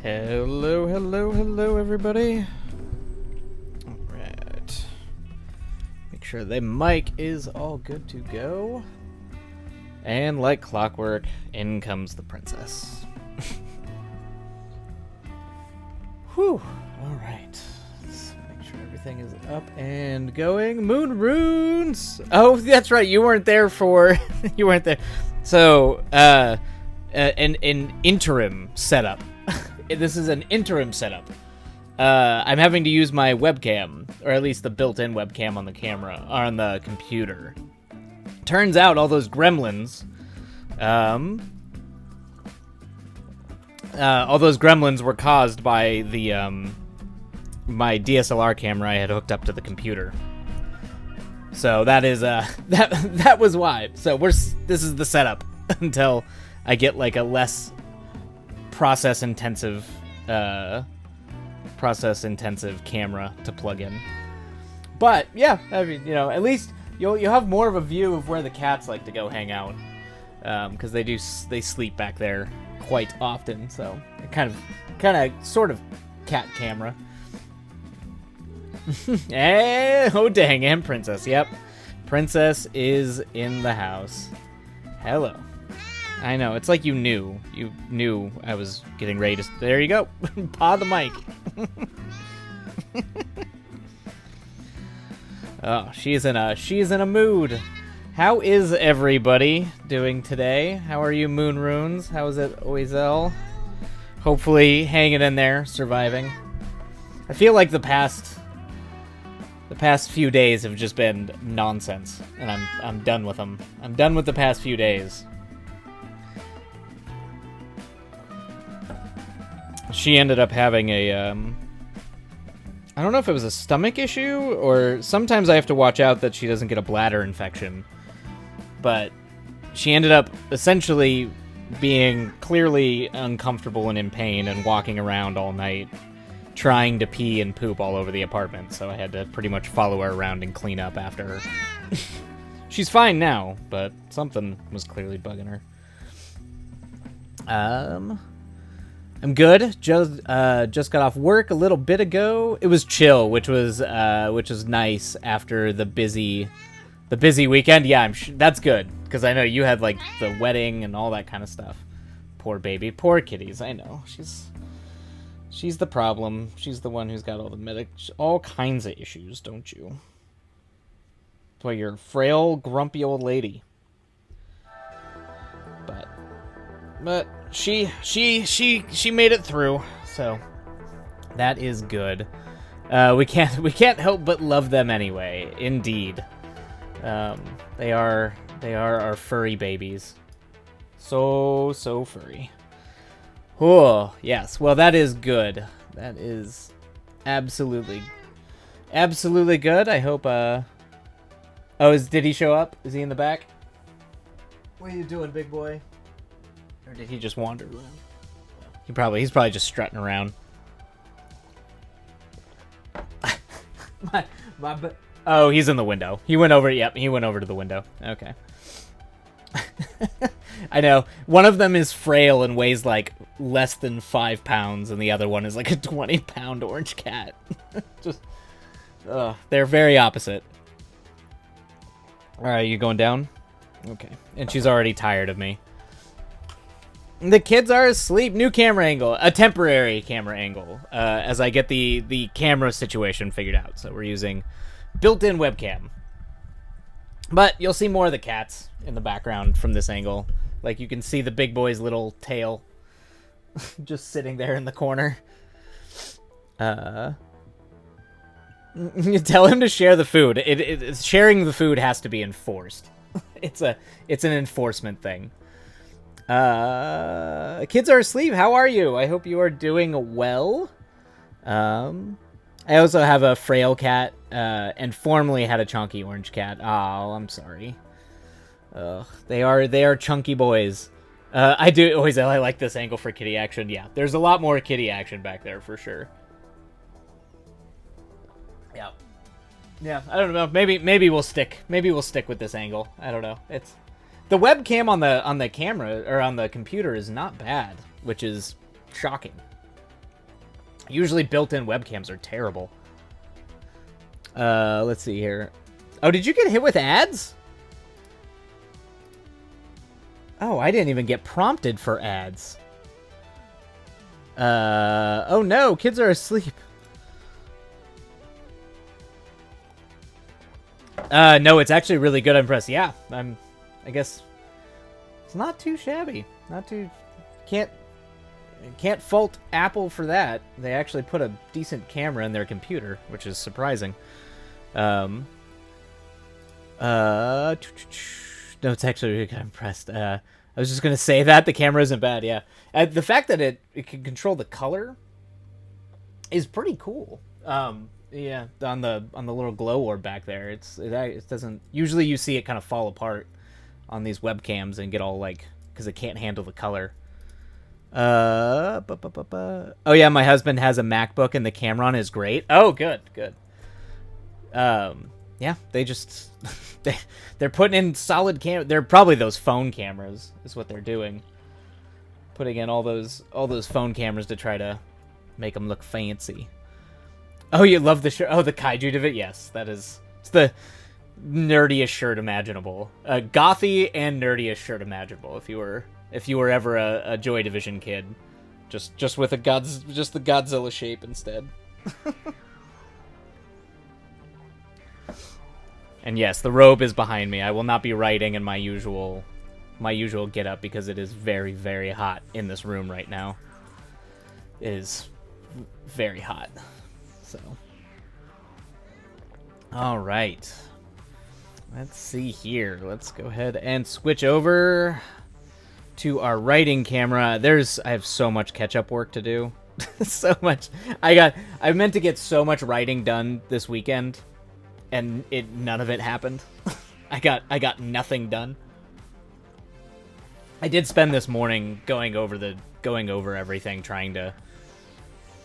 Hello, hello, hello, everybody. Alright. Make sure the mic is all good to go. And like clockwork, in comes the princess. Whew. Alright. Let's make sure everything is up and going. Moon runes! Oh, that's right, you weren't there for... you weren't there. So, an interim setup. This is an interim setup. I'm having to use my webcam, or at least the built-in webcam on the camera, or on the computer. Turns out all those gremlins, were caused by the, my DSLR camera I had hooked up to the computer. So that is, that was why. So this is the setup until I get like a less process-intensive camera to plug in. But yeah, I mean, you know, at least you'll have more of a view of where the cats like to go hang out, because they sleep back there quite often. So kind of sort of cat camera. Oh dang, and princess. Yep, princess is in the house. Hello. I know, it's like you knew I was getting ready to... There you go. Paw the mic. Oh, she's in a mood. How is everybody doing today? How are you, Moon Runes? How is it, Oizel? Hopefully hanging in there, surviving. I feel like the past few days have just been nonsense, and I'm done with them. I'm done with the past few days. She ended up having a, I don't know if it was a stomach issue, or sometimes I have to watch out that she doesn't get a bladder infection. But she ended up essentially being clearly uncomfortable and in pain and walking around all night trying to pee and poop all over the apartment. So I had to pretty much follow her around and clean up after her. She's fine now, but something was clearly bugging her. I'm good. Just got off work a little bit ago. It was chill, which was nice after the busy weekend. Yeah, that's good, because I know you had like the wedding and all that kind of stuff. Poor baby, poor kitties. I know she's the problem. She's the one who's got all kinds of issues, don't you? That's why you're a frail, grumpy old lady. But she made it through, so that is good. We can't help but love them anyway. Indeed, they are our furry babies. So furry. Oh yes, well that is good. That is absolutely good. I hope. Did he show up? Is he in the back? What are you doing, big boy? Or did he just wander around? He's probably just strutting around. Oh, he's in the window. He went over. Yep, he went over to the window. Okay. I know. One of them is frail and weighs like less than 5 pounds, and the other one is like a 20-pound orange cat. They're very opposite. All right, you going down? Okay. And she's already tired of me. The kids are asleep. New camera angle. A temporary camera angle. As I get the camera situation figured out. So we're using built-in webcam. But you'll see more of the cats in the background from this angle. Like you can see the big boy's little tail just sitting there in the corner. You tell him to share the food. Sharing the food has to be enforced. It's an enforcement thing. Kids are asleep. How are you? I hope you are doing well. I also have a frail cat, and formerly had a chunky orange cat. Oh, I'm sorry. They are chunky boys. I like this angle for kitty action. Yeah, there's a lot more kitty action back there for sure. Yeah, I don't know. Maybe we'll stick with this angle. I don't know. It's the webcam on the camera or on the computer is not bad, which is shocking. Usually built-in webcams are terrible. Let's see here. Oh, did you get hit with ads? Oh, I didn't even get prompted for ads. Oh no, kids are asleep. No, it's actually really good. I'm impressed. Yeah, I guess it's not too shabby. Not too, can't fault Apple for that. They actually put a decent camera in their computer, which is surprising. No, it's actually really good. I'm impressed. I was just gonna say that the camera isn't bad. Yeah, the fact that it can control the color is pretty cool. Yeah, on the little glow orb back there, it doesn't. Usually, you see it kind of fall apart on these webcams and get all like because it can't handle the color. Oh yeah, my husband has a MacBook and the camera on is great. Oh, good. Yeah, they just they're putting in solid camera. They're probably those phone cameras is what they're doing. Putting in all those phone cameras to try to make them look fancy. Oh, you love the shirt. Oh, the kaiju of it. Yes, it's the nerdiest shirt imaginable. Gothy and nerdiest shirt imaginable. If you were ever a Joy Division kid, just with the Godzilla shape instead. And yes, the robe is behind me. I will not be writing in my usual getup because it is very, very hot in this room right now. It is very hot. So, all right. Let's see here. Let's go ahead and switch over to our writing camera. I have so much catch-up work to do. So much. I meant to get so much writing done this weekend, and none of it happened. I got nothing done. I did spend this morning going over everything, trying to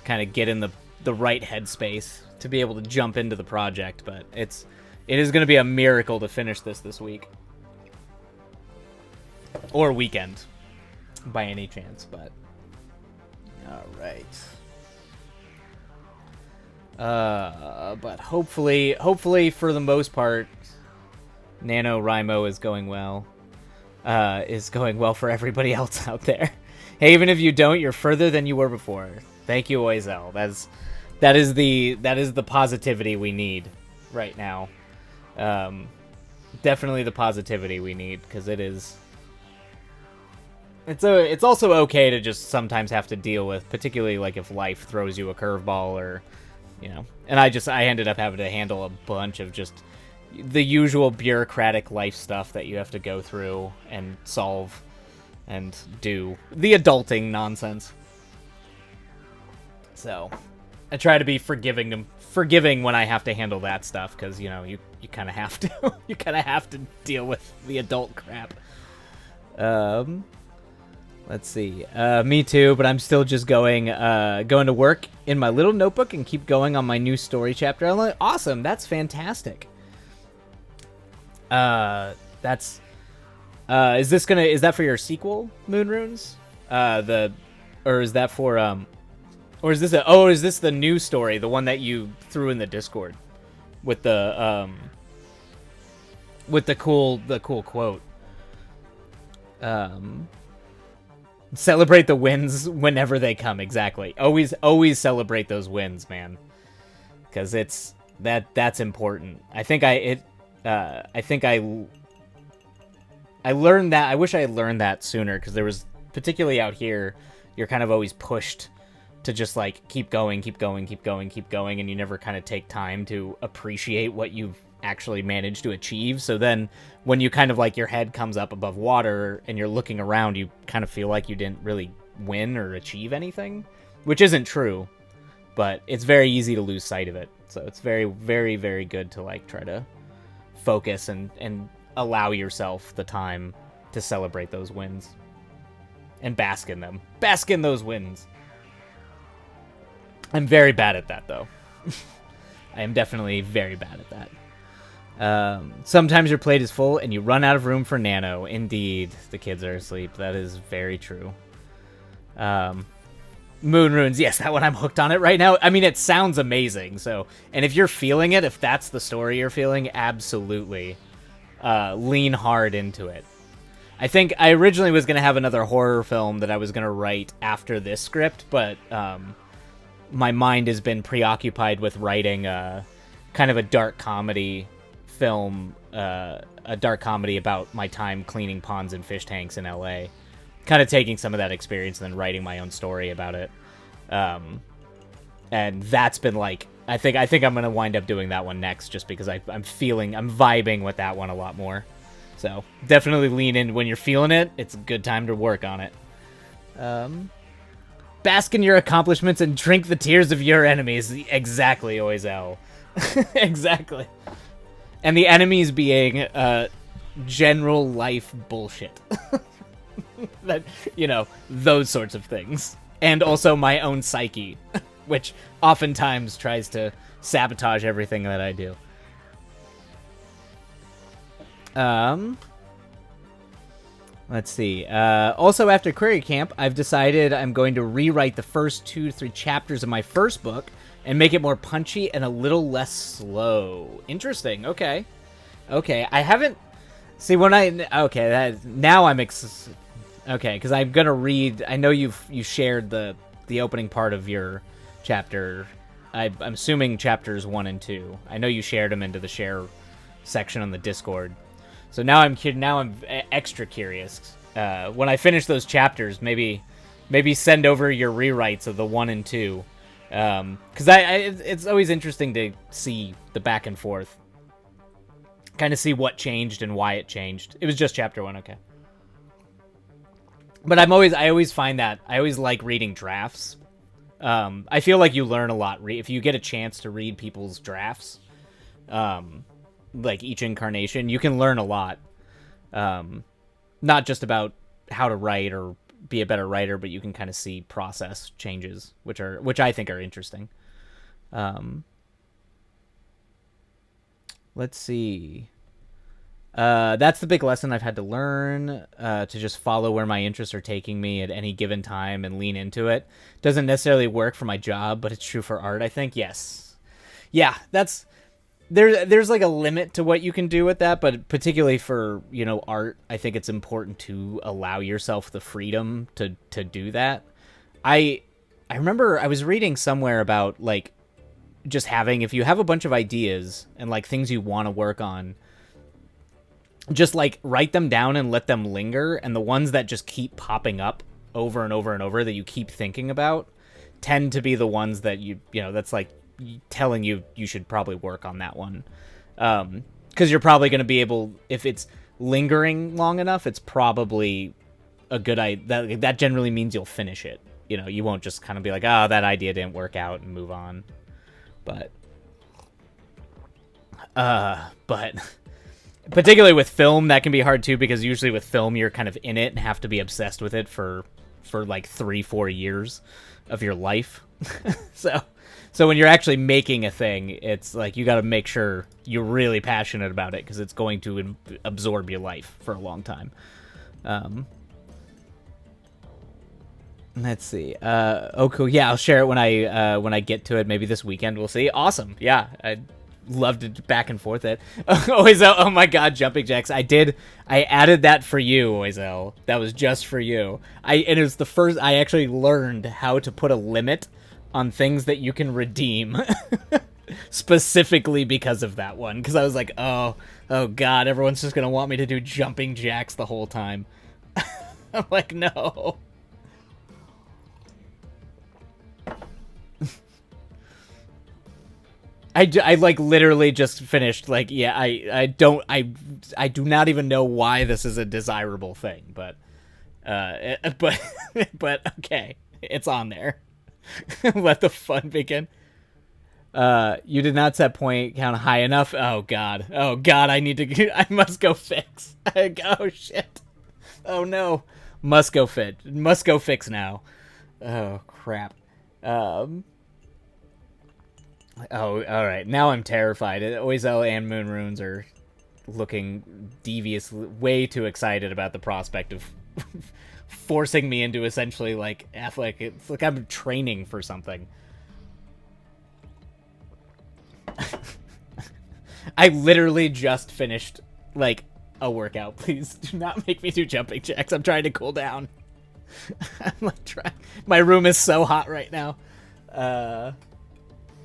kind of get in the right headspace to be able to jump into the project, but it is going to be a miracle to finish this week or weekend by any chance. But all right, but hopefully for the most part, Nanowrimo is going well for everybody else out there. Hey, even if you don't, you're further than you were before. Thank you, Oizel. That is the positivity we need right now. Definitely the positivity we need, because it's also okay to just sometimes have to deal with, particularly like if life throws you a curveball or, and I ended up having to handle a bunch of just the usual bureaucratic life stuff that you have to go through and solve and do the adulting nonsense. So I try to be forgiving when I have to handle that stuff, because you kind of have to. You kind of have to deal with the adult crap. Let's see. Me too, but I'm still just going to work in my little notebook and keep going on my new story chapter. I'm like, awesome, that's fantastic. Is that for your sequel, Moon Runes? Or is that for or is this the new story, the one that you threw in the Discord with the cool quote? Celebrate the wins whenever they come. Exactly. Always celebrate those wins, man. Because that's important. I learned that. I wish I had learned that sooner, because there was, particularly out here, you're kind of always pushed to just like keep going, and you never kind of take time to appreciate what you've actually managed to achieve. So then when you kind of like your head comes up above water and you're looking around, you kind of feel like you didn't really win or achieve anything, which isn't true, but it's very easy to lose sight of it. So it's very, very, very good to like try to focus and allow yourself the time to celebrate those wins and bask in them. Bask in those wins. I'm very bad at that, though. I am definitely very bad at that. Sometimes your plate is full and you run out of room for Nano. Indeed, the kids are asleep. That is very true. Moon Runes, yes, that one, I'm hooked on it right now. I mean, it sounds amazing, so... And if you're feeling it, if that's the story you're feeling, absolutely lean hard into it. I think I originally was going to have another horror film that I was going to write after this script, but my mind has been preoccupied with writing kind of a dark comedy film, a dark comedy about my time cleaning ponds and fish tanks in LA. Kind of taking some of that experience and then writing my own story about it. And that's been like, I think I'm going to wind up doing that one next just because I'm vibing with that one a lot more. So definitely lean in when you're feeling it. It's a good time to work on it. Bask in your accomplishments and drink the tears of your enemies. Exactly, Oizel. Exactly. And the enemies being general life bullshit. That, you know, those sorts of things. And also my own psyche, which oftentimes tries to sabotage everything that I do. Let's see. Also, after Query Camp, I've decided I'm going to rewrite the first 2 to 3 chapters of my first book and make it more punchy and a little less slow. Interesting. Okay. Okay. I haven't... See, when I... Okay, now I'm... Okay, because I'm gonna read... I know you shared the opening part of your chapter. I'm assuming chapters 1 and 2. I know you shared them into the share section on the Discord. So now I'm extra curious. When I finish those chapters, maybe send over your rewrites of the 1 and 2. Because it's always interesting to see the back and forth. Kind of see what changed and why it changed. It was just chapter 1, okay. But I always find that I always like reading drafts. I feel like you learn a lot if you get a chance to read people's drafts. Like each incarnation, you can learn a lot. Not just about how to write or be a better writer, but you can kind of see process changes, which I think are interesting. Let's see. That's the big lesson I've had to learn, to just follow where my interests are taking me at any given time and lean into it. Doesn't necessarily work for my job, but it's true for art, I think. Yes. Yeah, there's like a limit to what you can do with that, but particularly for, you know, art, I think it's important to allow yourself the freedom to do that. I remember I was reading somewhere about, like, just having, if you have a bunch of ideas and, like, things you want to work on, just, like, write them down and let them linger, and the ones that just keep popping up over and over and over that you keep thinking about tend to be the ones that you know, that's, like, telling you should probably work on that one. Because you're probably going to be able, if it's lingering long enough, it's probably a good idea. That generally means you'll finish it. You know, you won't just kind of be like, oh, that idea didn't work out and move on. But particularly with film, that can be hard too, because usually with film, you're kind of in it and have to be obsessed with it for like 3-4 years of your life. So when you're actually making a thing, it's like you got to make sure you're really passionate about it, because it's going to absorb your life for a long time. Let's see. Oh, cool. Yeah, I'll share it when I get to it. Maybe this weekend. We'll see. Awesome. Yeah, I'd love to back and forth it. Oizel, oh my God, jumping jacks. I added that for you, Oizel. That was just for you. It was the first I actually learned how to put a limit on things that you can redeem. Specifically because of that one. Because I was like, oh God, everyone's just gonna want me to do jumping jacks the whole time. I'm like, no. I like literally just finished, like, yeah, I do not even know why this is a desirable thing, but okay, it's on there. Let the fun begin. You did not set point count high enough. Oh God, I must go fix. Oh shit. Oh no, must go fix now. Oh crap. Oh, alright. Now I'm terrified. Oizel and Moon Runes are looking devious, way too excited about the prospect of forcing me into essentially like athletic. It's like I'm training for something. I literally just finished like a workout. Please do not make me do jumping jacks. I'm trying to cool down. I'm like trying. My room is so hot right now.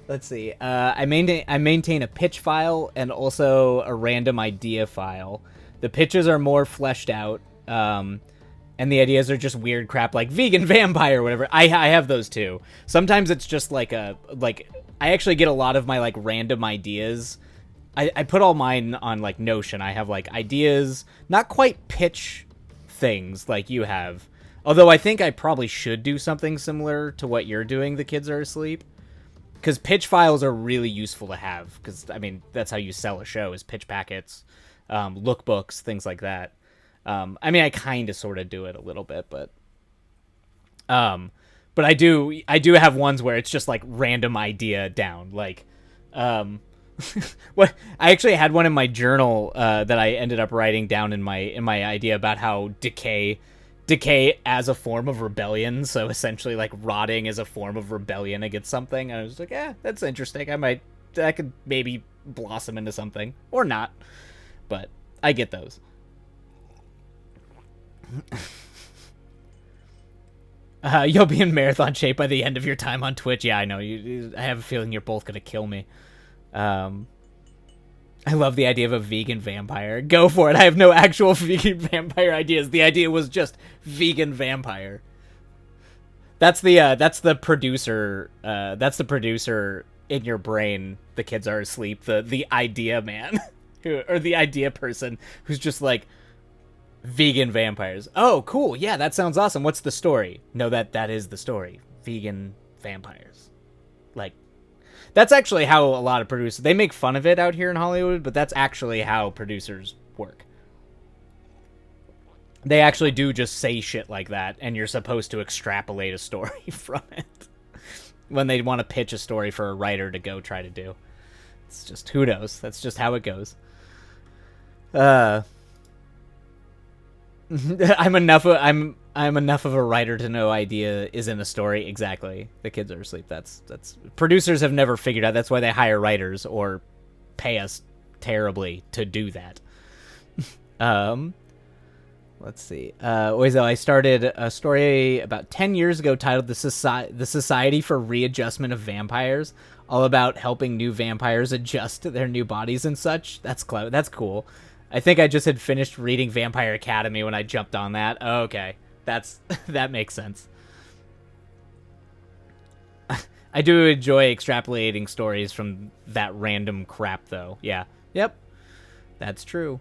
Let's see. I maintain a pitch file and also a random idea file. The pitches are more fleshed out, and the ideas are just weird crap like vegan vampire or whatever. I have those too. Sometimes it's just like I actually get a lot of my like random ideas. I put all mine on like Notion. I have like ideas, not quite pitch things like you have. Although I think I probably should do something similar to what you're doing. The kids are asleep. Because pitch files are really useful to have. Because, I mean, that's how you sell a show, is pitch packets, lookbooks, things like that. I mean, I kind of sort of do it a little bit, but I do have ones where it's just like random idea down. Like, what I actually had one in my journal that I ended up writing down in my idea about how decay as a form of rebellion. So essentially, like rotting is a form of rebellion against something. And I was like, that's interesting. I could maybe blossom into something or not, but I get those. You'll be in marathon shape by the end of your time on Twitch. Yeah, I know. I have a feeling you're both gonna kill me. I love the idea of a vegan vampire. Go for it. I have no actual vegan vampire ideas. The idea was just vegan vampire. That's the producer. That's the producer in your brain. The kids are asleep. The idea man, or the idea person who's just like vegan vampires. Oh, cool. Yeah, that sounds awesome. What's the story? No, that is the story. Vegan vampires. Like. That's actually how a lot of producers... They make fun of it out here in Hollywood, but that's actually how producers work. They actually do just say shit like that, and you're supposed to extrapolate a story from it. When they want to pitch a story for a writer to go try to do. It's just, who knows? That's just how it goes. I'm enough of a writer to know idea isn't a story. Exactly. The kids are asleep. That's producers have never figured out. That's why they hire writers or pay us terribly to do that. Let's see. I started a story about 10 years ago titled The Society for Readjustment of Vampires, all about helping new vampires adjust to their new bodies and such. That's clever. That's cool. I think I just had finished reading Vampire Academy when I jumped on that. Oh, okay. That makes sense. I do enjoy extrapolating stories from that random crap, though. Yeah. Yep. That's true.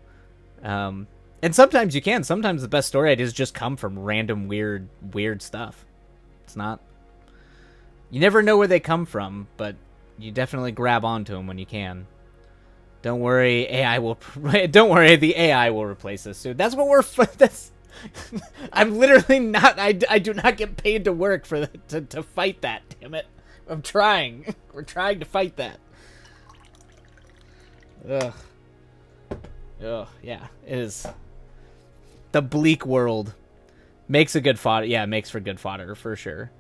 And sometimes you can. Sometimes the best story ideas just come from random weird stuff. It's not... You never know where they come from, but you definitely grab onto them when you can. Don't worry, Don't worry, the AI will replace us soon. That's what we're... I'm literally not... I do not get paid to work to fight that, damn it. I'm trying. We're trying to fight that. Ugh. Yeah. It is... The bleak world makes a good fodder. Yeah, it makes for good fodder, for sure.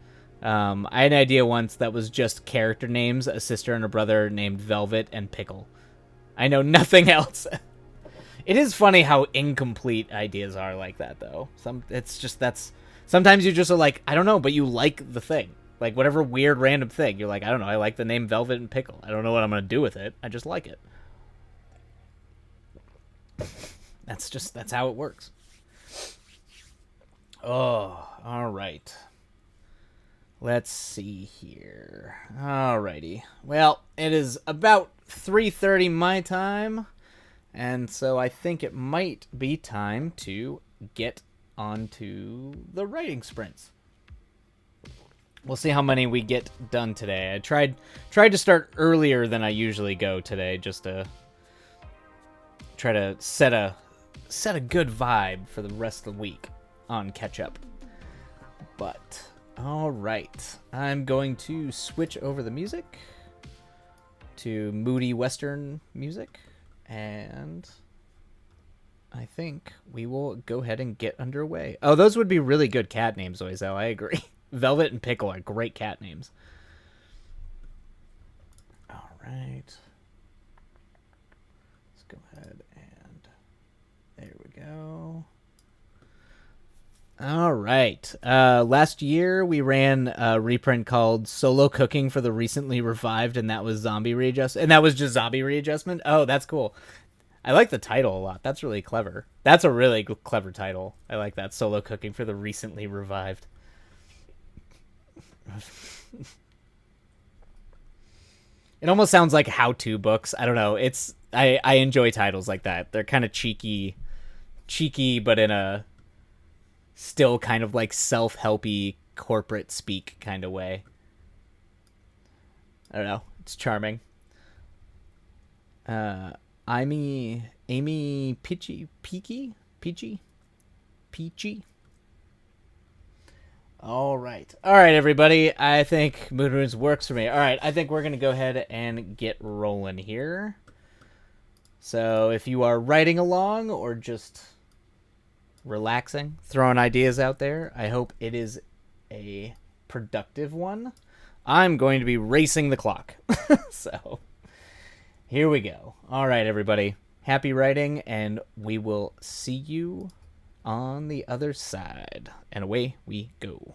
I had an idea once that was just character names, a sister and a brother named Velvet and Pickle. I know nothing else. It is funny how incomplete ideas are like that, though. Sometimes you just are like, I don't know, but you like the thing. Like, whatever weird random thing. You're like, I don't know, I like the name Velvet and Pickle. I don't know what I'm going to do with it. I just like it. That's how it works. Oh, alright. Let's see here. Alrighty. Well, it is about 3:30 my time, and so I think it might be time to get onto the writing sprints. We'll see how many we get done today. I tried to start earlier than I usually go today, just to try to set a good vibe for the rest of the week on catch up. But all right, I'm going to switch over the music to moody Western music, and I think we will go ahead and get underway. Oh, those would be really good cat names, Oizel. I agree. Velvet and Pickle are great cat names. All right. Let's go ahead and there we go. All right. Last year we ran a reprint called "Solo Cooking" for the recently revived, and that was zombie readjustment. And that was just zombie readjustment. Oh, that's cool. I like the title a lot. That's really clever. That's a really clever title. I like that. "Solo Cooking" for the recently revived. It almost sounds like how-to books. I don't know. I enjoy titles like that. They're kind of cheeky, but in a still kind of like self-helpy corporate speak kind of way. I don't know. It's charming. Amy Peachy. All right, everybody. I think Moon Runes works for me. All right, I think we're gonna go ahead and get rolling here. So if you are writing along or just relaxing, throwing ideas out there, I hope it is a productive one. I'm going to be racing the clock. So here we go. All right, everybody. Happy writing, and we will see you on the other side. And away we go.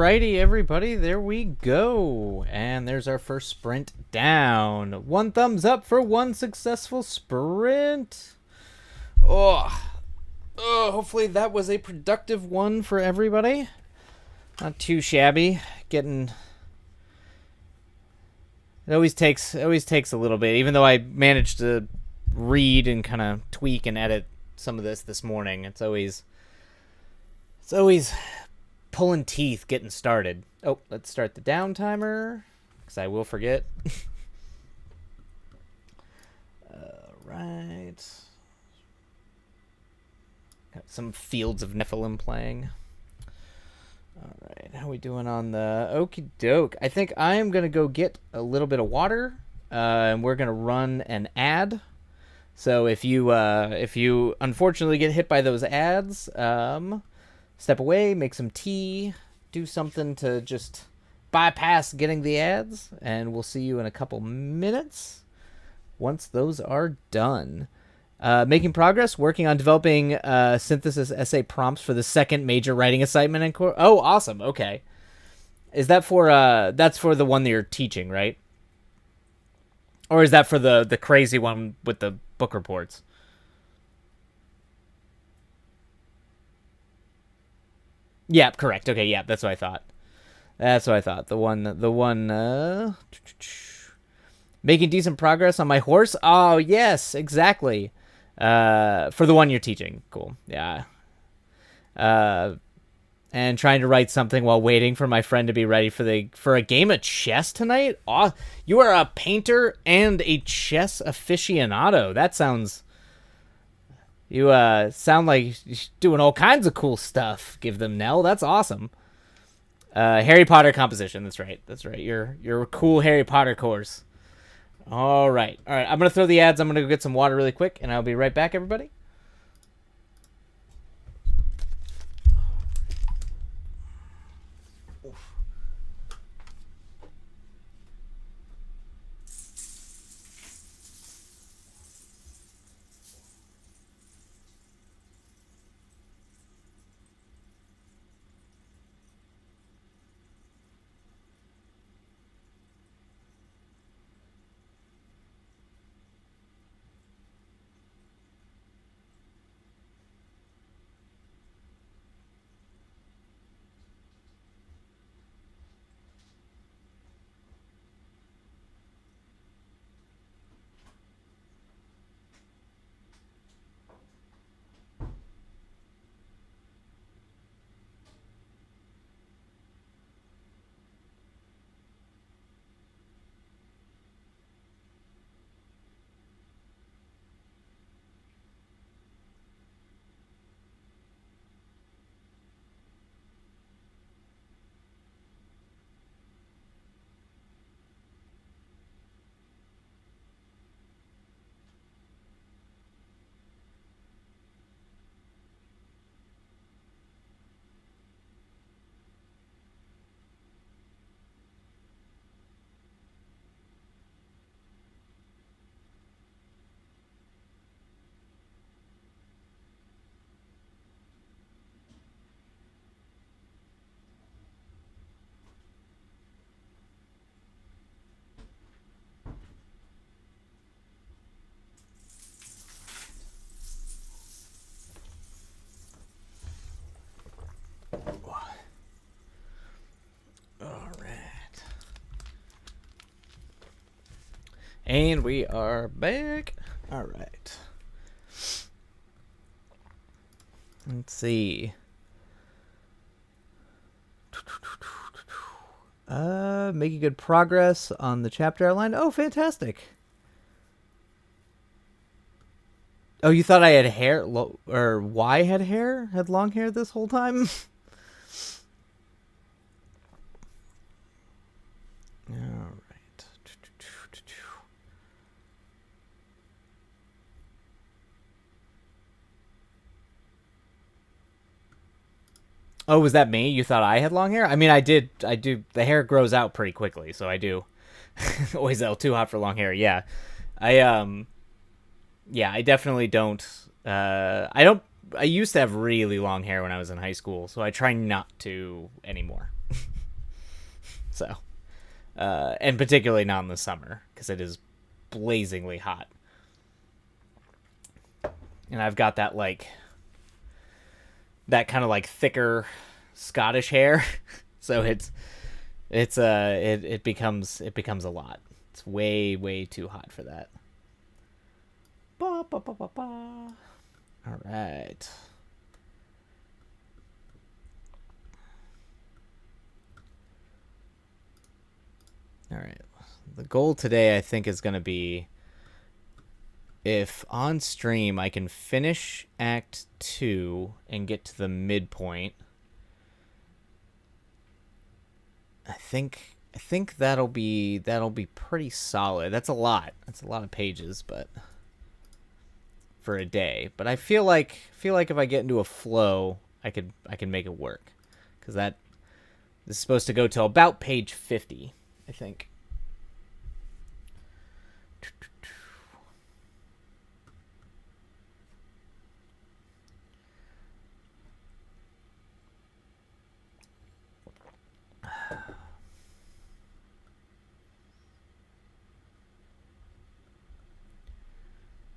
Alrighty, everybody, there we go. And there's our first sprint down. 1 thumbs up for 1 successful sprint. Hopefully that was a productive one for everybody. Not too shabby. It always takes a little bit, even though I managed to read and kind of tweak and edit some of this morning. It's always pulling teeth getting started. Oh, let's start the down timer, because I will forget. Right. Got some Fields of Nephilim playing. Alright, how we doing on the okie doke? I think I am going to go get a little bit of water, and we're going to run an ad. So if you unfortunately get hit by those ads, step away, make some tea, do something to just bypass getting the ads, and we'll see you in a couple minutes once those are done. Making progress, working on developing synthesis essay prompts for the second major writing assignment in core. Oh, awesome. Okay. Is that for that's for the one that you're teaching, right? Or is that for the crazy one with the book reports? Yeah, correct. Okay, yeah, that's what I thought. The one making decent progress on my horse. Oh, yes, exactly. For the one you're teaching. Cool. Yeah. And trying to write something while waiting for my friend to be ready for a game of chess tonight. Oh, you are a painter and a chess aficionado. That sounds. You sound like you're doing all kinds of cool stuff. Give them Nell. That's awesome. Harry Potter composition. That's right. Your cool Harry Potter course. All right. I'm gonna throw the ads. I'm gonna go get some water really quick, and I'll be right back, everybody. And we are back. All right. Let's see. Making good progress on the chapter outline. Oh, fantastic. Oh, you thought I had hair, or Y had hair? Had long hair this whole time? All right. Oh, was that me? You thought I had long hair? I mean, I do. The hair grows out pretty quickly, so I do. Always too hot for long hair. Yeah. I definitely don't. I used to have really long hair when I was in high school, so I try not to anymore. So, and particularly not in the summer because it is blazingly hot. And I've got that that kind of like thicker Scottish hair, so it becomes a lot. It's way too hot for that. Ba, ba, ba, ba, ba. All right. All right. The goal today, I think, is going to be if on stream I can finish Act 2 and get to the midpoint. I think that'll be pretty solid. That's a lot. That's a lot of pages, but for a day. But I feel like if I get into a flow, I can make it work, because this is supposed to go till about page 50, I think.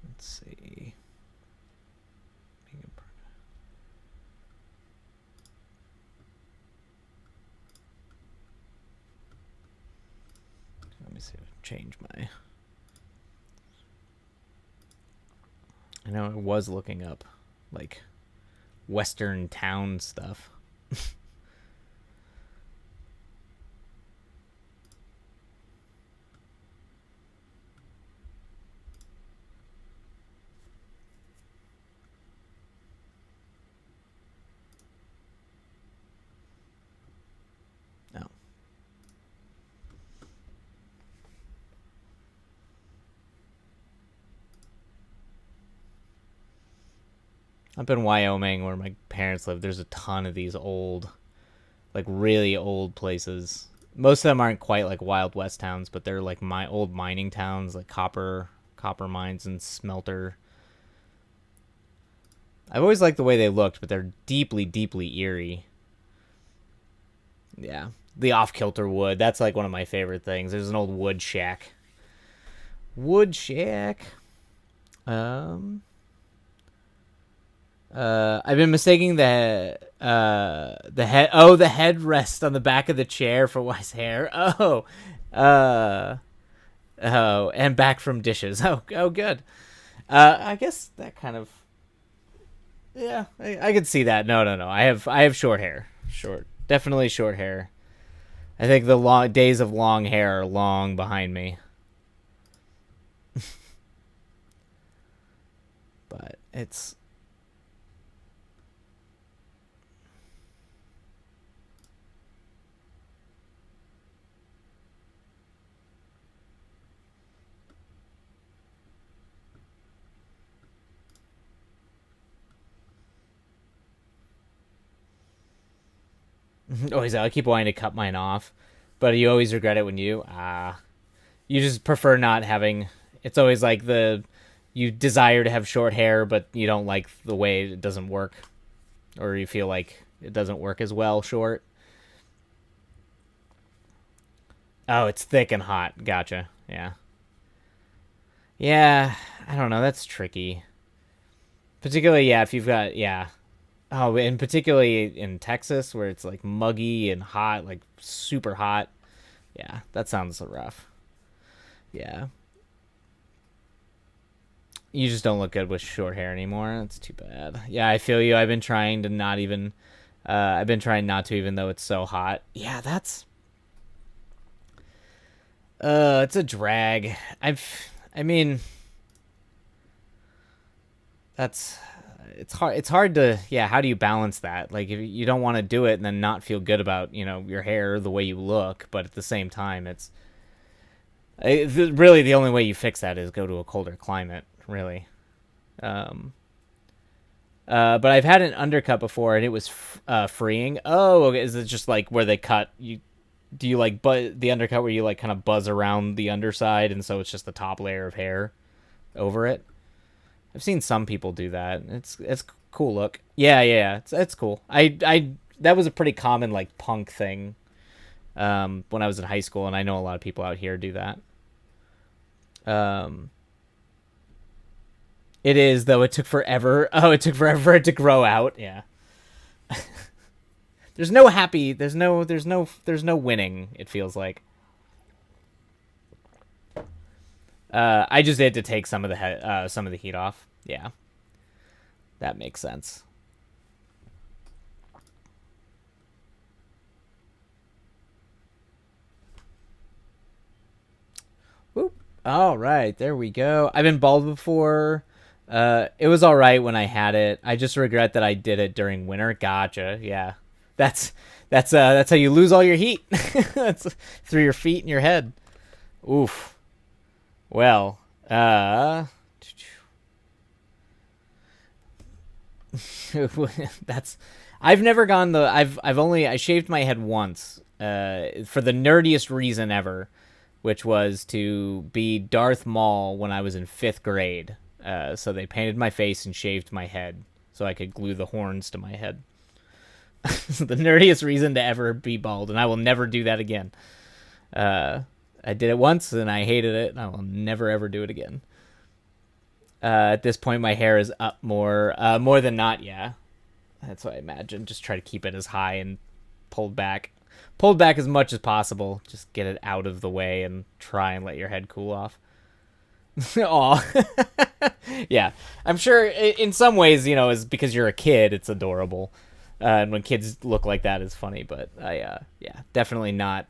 Let's see. Let me see. Change my. I know I was looking up like Western town stuff. No. Up in Wyoming, where my parents live, there's a ton of these old, like really old places. Most of them aren't quite like Wild West towns, but they're like my old mining towns, like copper mines and smelter. I've always liked the way they looked, but they're deeply eerie. Yeah, the off-kilter wood. That's like one of my favorite things. There's an old wood shack. I've been mistaking the headrest on the back of the chair for Wise hair. And back from dishes. Oh, good. I guess that kind of. Yeah, I could see that. No. I have short hair. Definitely short hair. I think the long days of long hair are long behind me. But it's. Always, I keep wanting to cut mine off, but you always regret it when you just prefer not having. It's always like you desire to have short hair, but you don't like the way it doesn't work, or you feel like it doesn't work as well short. Oh, it's thick and hot. Gotcha. Yeah. Yeah, I don't know. That's tricky. Particularly, yeah, if you've got, yeah. Oh, and particularly in Texas, where it's like muggy and hot, like super hot. Yeah, that sounds rough. Yeah. You just don't look good with short hair anymore. That's too bad. Yeah, I feel you. I've been trying to not even. I've been trying not to, even though it's so hot. Yeah, that's. It's a drag. I mean. That's. It's hard. It's hard to. Yeah, how do you balance that? Like, if you don't want to do it and then not feel good about, your hair, the way you look, but at the same time, it's. Really, the only way you fix that is go to a colder climate. Really. But I've had an undercut before, and it was freeing. Oh, okay. Is it just like where they cut you? Do you like the undercut where you like kind of buzz around the underside, and so it's just the top layer of hair over it? I've seen some people do that. It's cool look. Yeah. It's cool. I that was a pretty common like punk thing when I was in high school, and I know a lot of people out here do that. Um, it is, though. It took forever. Oh, it took forever for it to grow out. Yeah. There's no happy. There's no winning. It feels like. I just had to take some of the heat off. Yeah, that makes sense. Whoop. All right, there we go. I've been bald before. It was all right when I had it. I just regret that I did it during winter. Gotcha. Yeah, that's that's how you lose all your heat. That's through your feet and your head. Oof. Well, that's. I've never gone the. I shaved my head once. For the nerdiest reason ever, which was to be Darth Maul when I was in 5th grade. So they painted my face and shaved my head so I could glue the horns to my head. The nerdiest reason to ever be bald, and I will never do that again. I did it once and I hated it, and I will never ever do it again. At this point, my hair is up more than not. Yeah, that's what I imagine. Just try to keep it as high and pulled back as much as possible. Just get it out of the way and try and let your head cool off. Aw. Yeah, I'm sure in some ways, is because you're a kid, it's adorable. And when kids look like that, it's funny. But yeah, definitely not.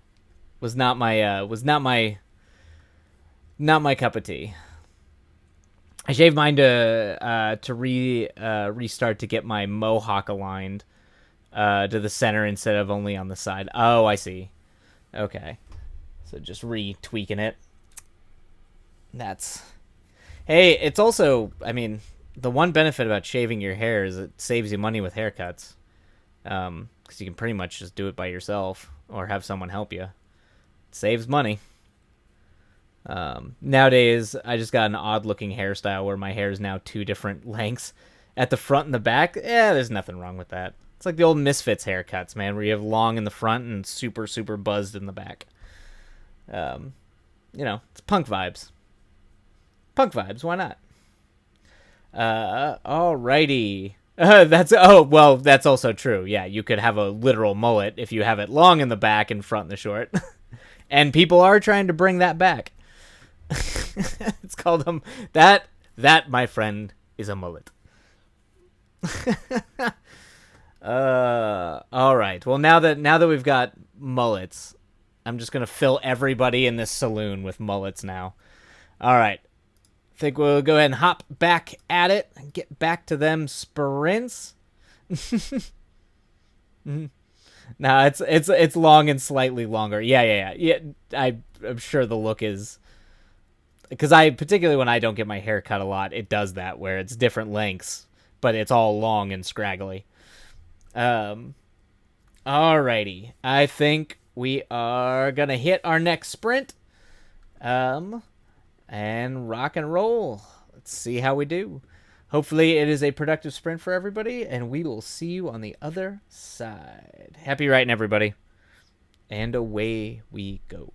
Not my cup of tea. I shaved mine to restart to get my mohawk aligned to the center instead of only on the side. Oh, I see. Okay, so just retweaking it. That's Hey, it's also, I mean, the one benefit about shaving your hair is it saves you money with haircuts. Because you can pretty much just do it by yourself or have someone help you. It saves money. Nowadays, I just got an odd-looking hairstyle where my hair is now 2 different lengths at the front and the back. Yeah, there's nothing wrong with that. It's like the old Misfits haircuts, man, where you have long in the front and super, super buzzed in the back. It's punk vibes. Punk vibes, why not? Alrighty. That's also true. Yeah, you could have a literal mullet if you have it long in the back and front in the short. And people are trying to bring that back. It's called that, my friend, is a mullet. All right. Well, now that we've got mullets, I'm just gonna fill everybody in this saloon with mullets now. All right. I think we'll go ahead and hop back at it and get back to them sprints. No, it's long and slightly longer. Yeah. I'm sure the look is because I particularly when I don't get my hair cut a lot, it does that where it's different lengths, but it's all long and scraggly. Um, Alrighty, I think we are gonna hit our next sprint. And rock and roll. Let's see how we do. Hopefully it is a productive sprint for everybody, and we will see you on the other side. Happy writing, everybody. And away we go.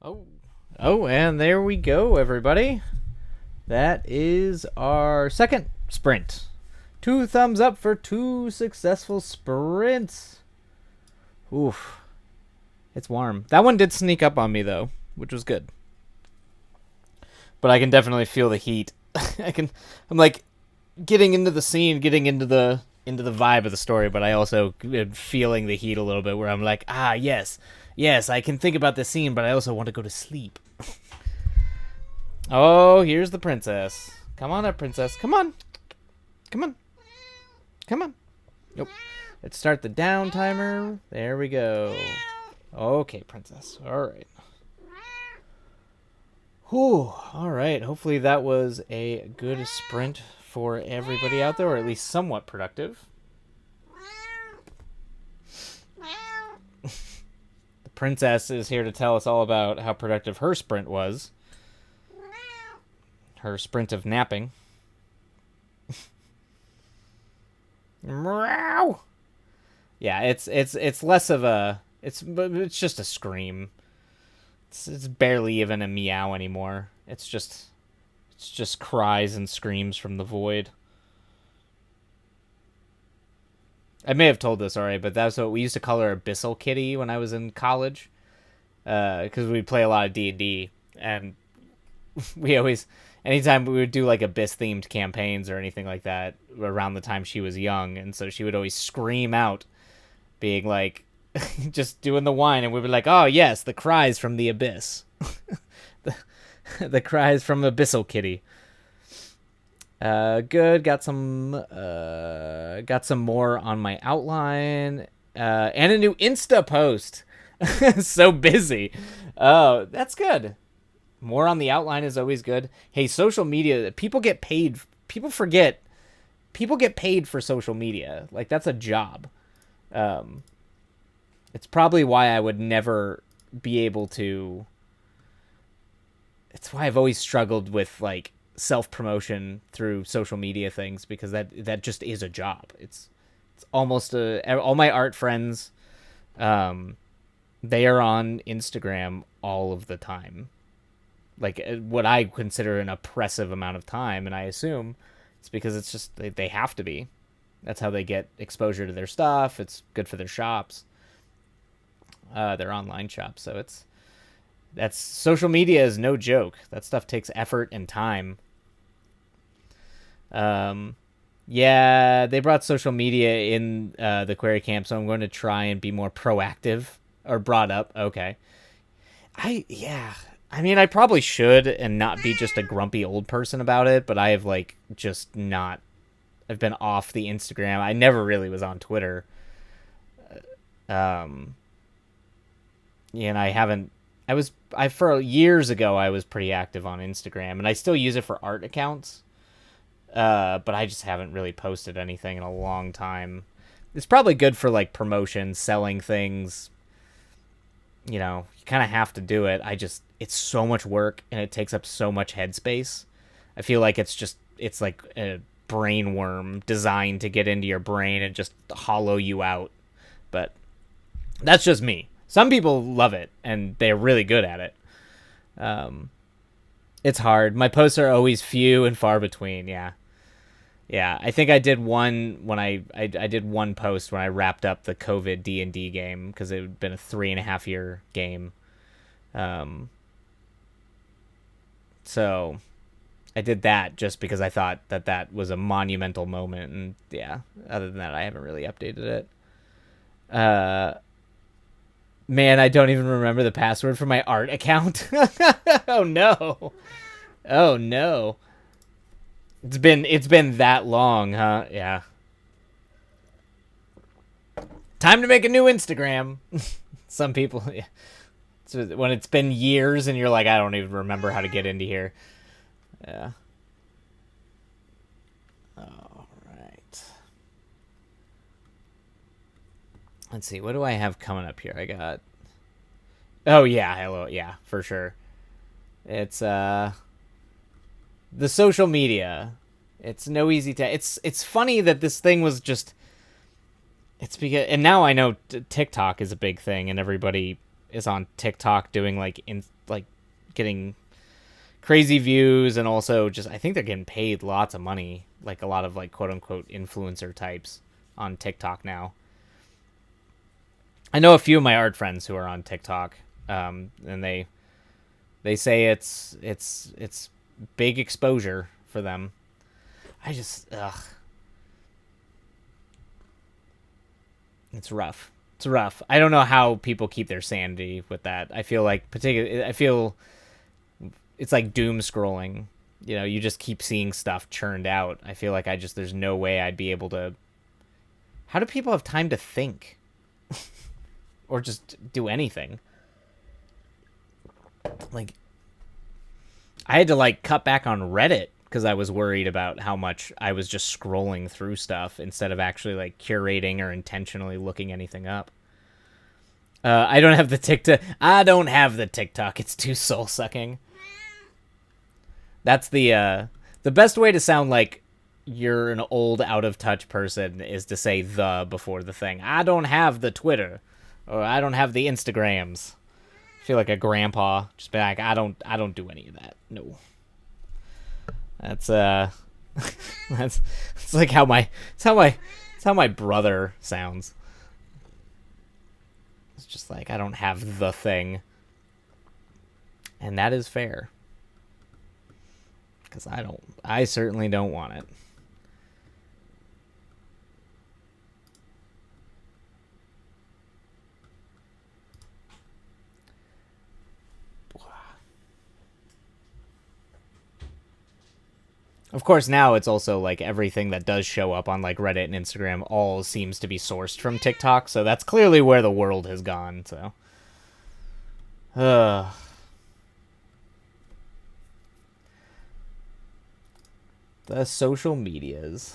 Oh, and there we go, everybody. That is our second sprint. 2 thumbs up for 2 successful sprints. Oof. It's warm. That one did sneak up on me, though, which was good. But I can definitely feel the heat. I'm like getting into the scene, getting into the vibe of the story, but I also am feeling the heat a little bit where I'm like, yes, I can think about the scene, but I also want to go to sleep. Oh, here's the princess. Come on up, princess. Come on. Nope. Let's start the down timer. There we go. Okay, princess. All right. Whew. All right. Hopefully that was a good sprint for everybody out there, or at least somewhat productive. The princess is here to tell us all about how productive her sprint was. Her sprint of napping. Meow. Yeah, it's less of a it's just a scream. It's barely even a meow anymore. It's just cries and screams from the void. I may have told this already, but that's what we used to call her Abyssal Kitty when I was in college, because we'd play a lot of D&D, and we always, anytime we would do like Abyss themed campaigns or anything like that around the time she was young, and so she would always scream out, being like, just doing the whine, and we'd be like, oh yes, the cries from the abyss. the cries from Abyssal Kitty. Good. Got some more on my outline, and a new Insta post. So busy. Oh, that's good. More on the outline is always good. Hey, social media, people get paid. People forget. People get paid for social media. Like, that's a job. It's probably why I would never be able to. It's why I've always struggled with, like, self-promotion through social media things, because that just is a job. It's almost all my art friends, they are on Instagram all of the time, like what I consider an oppressive amount of time, and I assume it's because it's just they have to be. That's how they get exposure to their stuff. It's good for their shops, their online shops. So that's social media is no joke. That stuff takes effort and time. Yeah, they brought social media in the query camp, so I'm going to try and be more proactive, or brought up. Okay. I mean, I probably should and not be just a grumpy old person about it, but I have I've been off the Instagram. I never really was on Twitter. And for years ago, I was pretty active on Instagram, and I still use it for art accounts. But I just haven't really posted anything in a long time. It's probably good for, like, promotion, selling things. You know, you kind of have to do it. It's so much work, and it takes up so much headspace. I feel like it's like a brain worm designed to get into your brain and just hollow you out. But that's just me. Some people love it, and they're really good at it. It's hard. My posts are always few and far between. Yeah. I think I did one when I did one post when I wrapped up the COVID D&D game, because it had been a 3.5 year game. So I did that just because I thought that was a monumental moment, and yeah, other than that, I haven't really updated it. Man, I don't even remember the password for my art account. Oh no. It's been that long, huh? Yeah. Time to make a new Instagram. Some people, yeah. So when it's been years and you're like, I don't even remember how to get into here. Yeah. All right. Let's see. What do I have coming up here? I got. Oh yeah, hello. Yeah, for sure. It's the social media. It's no easy it's funny that this thing was just. It's because, and now I know TikTok is a big thing, and everybody is on TikTok doing like getting crazy views, and also just I think they're getting paid lots of money, like a lot of like quote unquote influencer types on TikTok now. I know a few of my art friends who are on TikTok, and they say it's big exposure for them. I just it's rough. It's rough. I don't know how people keep their sanity with that. I feel it's like doom scrolling. You know, you just keep seeing stuff churned out. I feel like there's no way I'd be able to. How do people have time to think? Or just do anything? Like, I had to like cut back on Reddit because I was worried about how much I was just scrolling through stuff instead of actually like curating or intentionally looking anything up. I don't have the TikTok. I don't have the TikTok. It's too soul sucking. That's the best way to sound like you're an old, out of touch person is to say the before the thing. I don't have the Twitter, or I don't have the Instagrams. I feel like a grandpa. Just be like, I don't do any of that. No. That's it's like how my brother sounds. It's just like I don't have the thing, and that is fair. Because I certainly don't want it. Of course, now it's also like everything that does show up on like Reddit and Instagram all seems to be sourced from TikTok, so that's clearly where the world has gone. So, the social medias.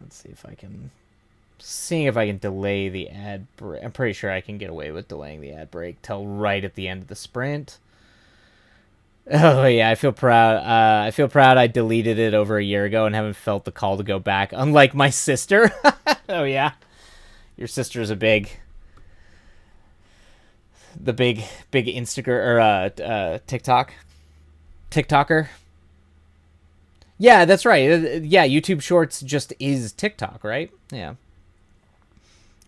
Let's see if I can. Seeing if I can delay the ad break. I'm pretty sure I can get away with delaying the ad break till right at the end of the sprint. Oh yeah, I feel proud. I deleted it over a year ago and haven't felt the call to go back. Unlike my sister. Oh yeah, your sister's the big Instagram or TikToker. Yeah, that's right. Yeah, YouTube Shorts just is TikTok, right? Yeah.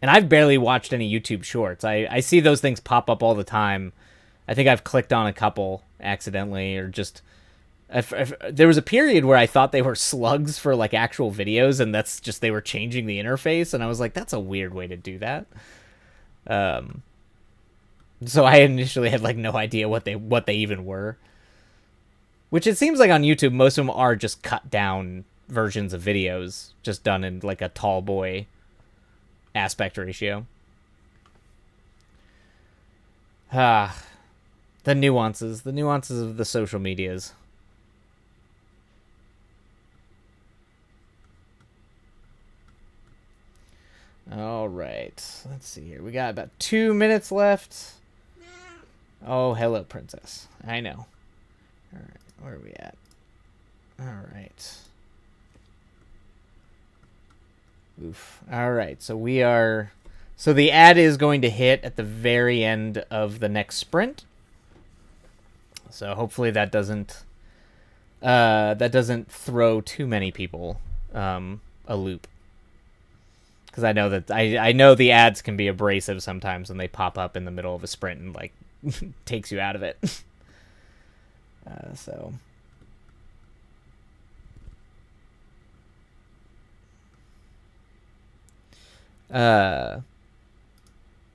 And I've barely watched any YouTube Shorts. I see those things pop up all the time. I think I've clicked on a couple accidentally, or just... there was a period where I thought they were slugs for like actual videos, and that's just they were changing the interface, and I was like, that's a weird way to do that. So I initially had like no idea what they even were. Which it seems like on YouTube, most of them are just cut down versions of videos, just done in like a tall boy aspect ratio. The nuances of the social medias. All right, let's see here. We got about 2 minutes left. Oh, hello, princess. I know. All right, where are we at? All right. Oof. All right, so we are... So the ad is going to hit at the very end of the next sprint. So hopefully that doesn't throw too many people a loop. Because I know that I know the ads can be abrasive sometimes when they pop up in the middle of a sprint and like takes you out of it. So.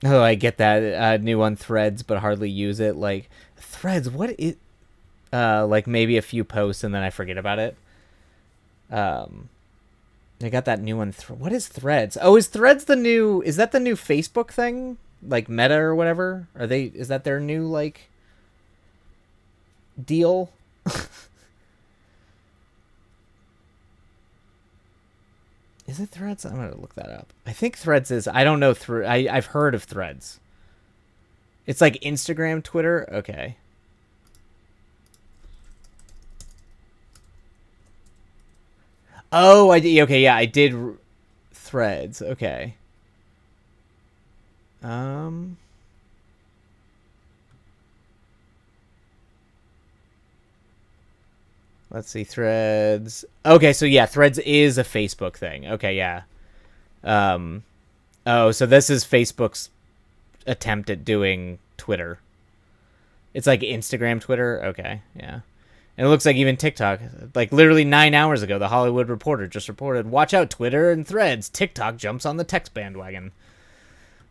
Oh, I get that. New on Threads, but hardly use it. Like, Threads, what is... like, maybe a few posts, and then I forget about it. I got that new one. What is Threads? Oh, is Threads the new... Is that the new Facebook thing? Like, Meta or whatever? Is that their new, like, deal? Is it Threads? I'm gonna look that up. I think Threads is... I don't know. I've heard of Threads. It's like Instagram, Twitter? Okay. Oh, okay, yeah, I did Threads. Okay. Um, let's see, Threads. Okay, so yeah, Threads is a Facebook thing. Okay, yeah. Um, oh, so this is Facebook's attempt at doing Twitter. It's like Instagram, Twitter. Okay, yeah. And it looks like even TikTok, like literally 9 hours ago, the Hollywood Reporter just reported, "Watch out, Twitter and Threads. TikTok jumps on the text bandwagon."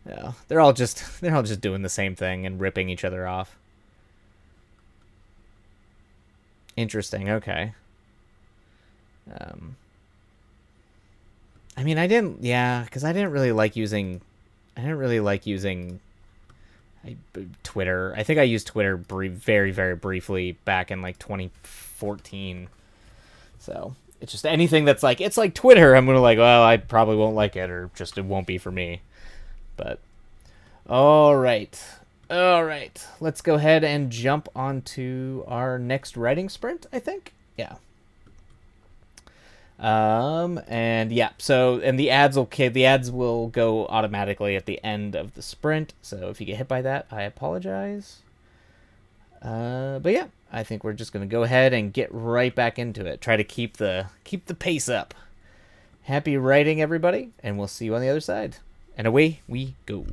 Yeah, they're all just doing the same thing and ripping each other off. Interesting. Okay. Um, I mean, I didn't. Yeah, because I didn't really like using. I didn't really like using Twitter. I think I used Twitter very, very briefly back in like 2014. So it's just anything that's like it's like Twitter. I'm gonna like, well, I probably won't like it, or just it won't be for me. But all right, all right. Let's go ahead and jump onto our next writing sprint. I think. Yeah. And yeah, so and the ads will go automatically at the end of the sprint. So if you get hit by that, I apologize. But yeah, I think we're just gonna go ahead and get right back into it. Try to keep the pace up. Happy writing, everybody, and we'll see you on the other side. And away we go.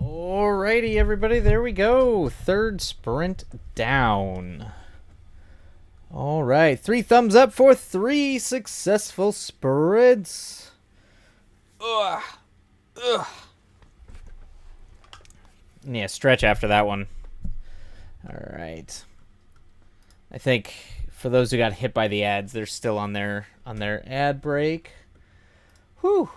Alrighty, everybody, there we go. Third sprint down. Alright, 3 thumbs up for 3 successful sprints. Ugh. Ugh. Yeah, stretch after that one. Alright. I think for those who got hit by the ads, they're still on their ad break. Whew.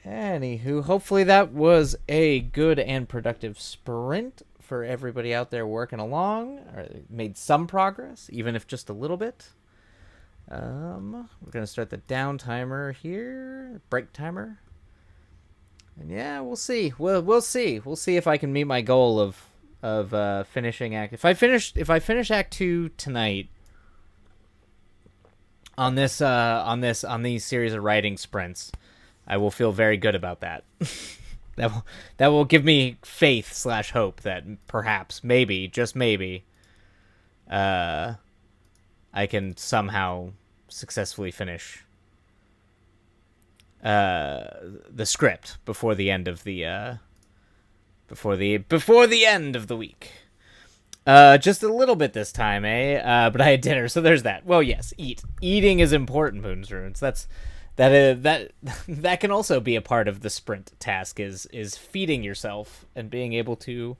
Anywho, hopefully that was a good and productive sprint for everybody out there working along, or made some progress, even if just a little bit. We're gonna start the down timer here, break timer, and yeah, we'll see. We'll see. We'll see if I can meet my goal of finishing act. If I finish Act 2 tonight on these series of writing sprints, I will feel very good about that. that will give me faith/hope that perhaps, maybe, just maybe, I can somehow successfully finish the script before the end of the before the end of the week. Just a little bit this time, eh? But I had dinner, so there's that. Well, yes, eating is important, Moon's Runes. That can also be a part of the sprint task, is feeding yourself and being able to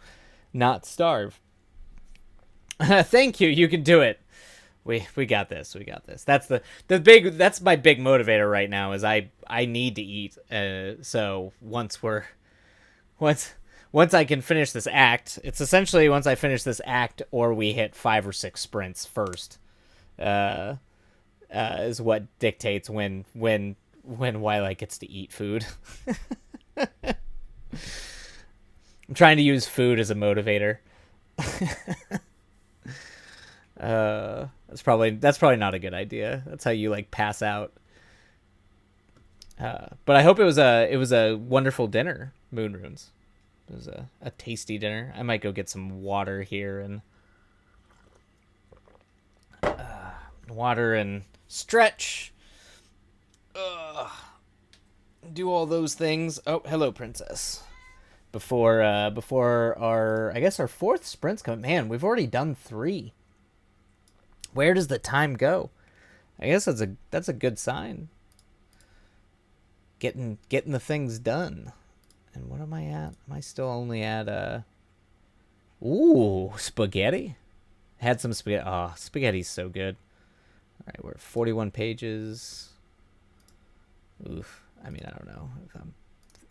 not starve. Thank you. You can do it. We got this. We got this. That's that's my big motivator right now, is I need to eat. So once I can finish this act, it's essentially once I finish this act or we hit 5 or 6 sprints first. Is what dictates when Wildlight gets to eat food. I'm trying to use food as a motivator. That's probably not a good idea. That's how you pass out. But I hope it was a wonderful dinner, Moon Runes. It was a tasty dinner. I might go get some water here and stretch. Do all those things. Oh, hello, princess. Before our, I guess, our 4th sprint's coming. Man, we've already done 3. Where does the time go? I guess that's a good sign. Getting the things done. And what am I at? Am I still only at ooh, spaghetti? Had some spaghetti. Oh, spaghetti's so good. All right, we're at 41 pages. Oof. I mean, I don't know if I'm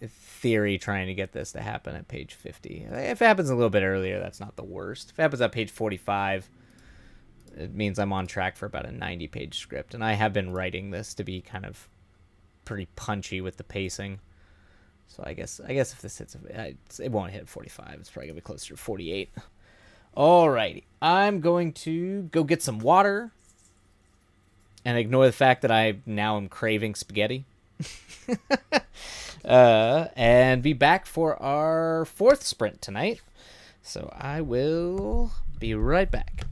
in theory trying to get this to happen at page 50. If it happens a little bit earlier, that's not the worst. If it happens at page 45, it means I'm on track for about a 90-page script. And I have been writing this to be kind of pretty punchy with the pacing. So I guess if this hits, it won't hit 45. It's probably going to be closer to 48. Alrighty. I'm going to go get some water and ignore the fact that I now am craving spaghetti. And be back for our 4th sprint tonight. So I will be right back.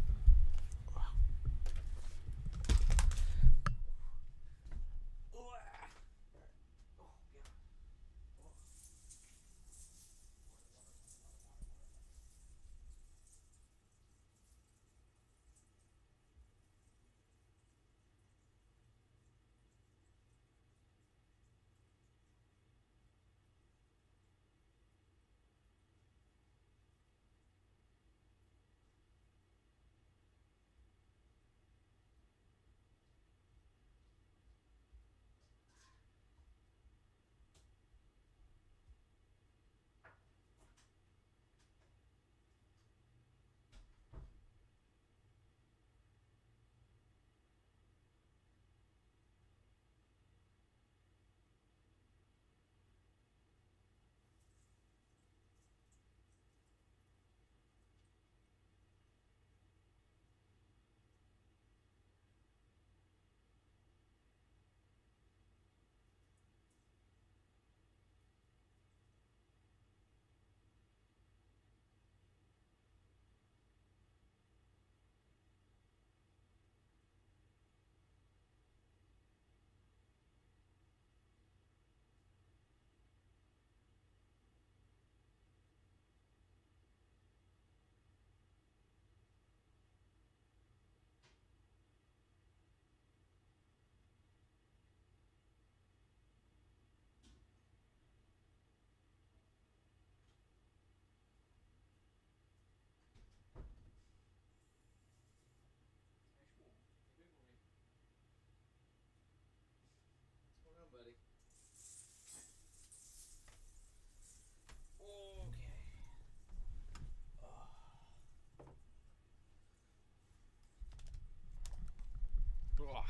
All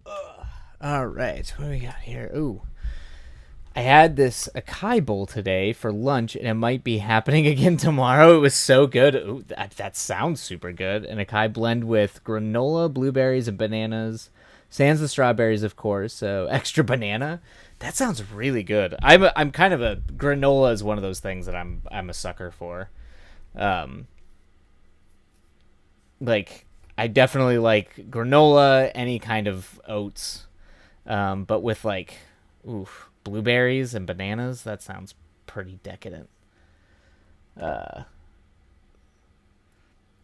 right. All right. What do we got here? Ooh. I had this acai bowl today for lunch, and it might be happening again tomorrow. It was so good. Ooh, that sounds super good. An acai blend with granola, blueberries, and bananas. Sans the strawberries, of course. So extra banana. That sounds really good. I'm kind of a granola is one of those things that I'm a sucker for. Um, like I definitely like granola, any kind of oats, but with like, oof, blueberries and bananas. That sounds pretty decadent. Uh,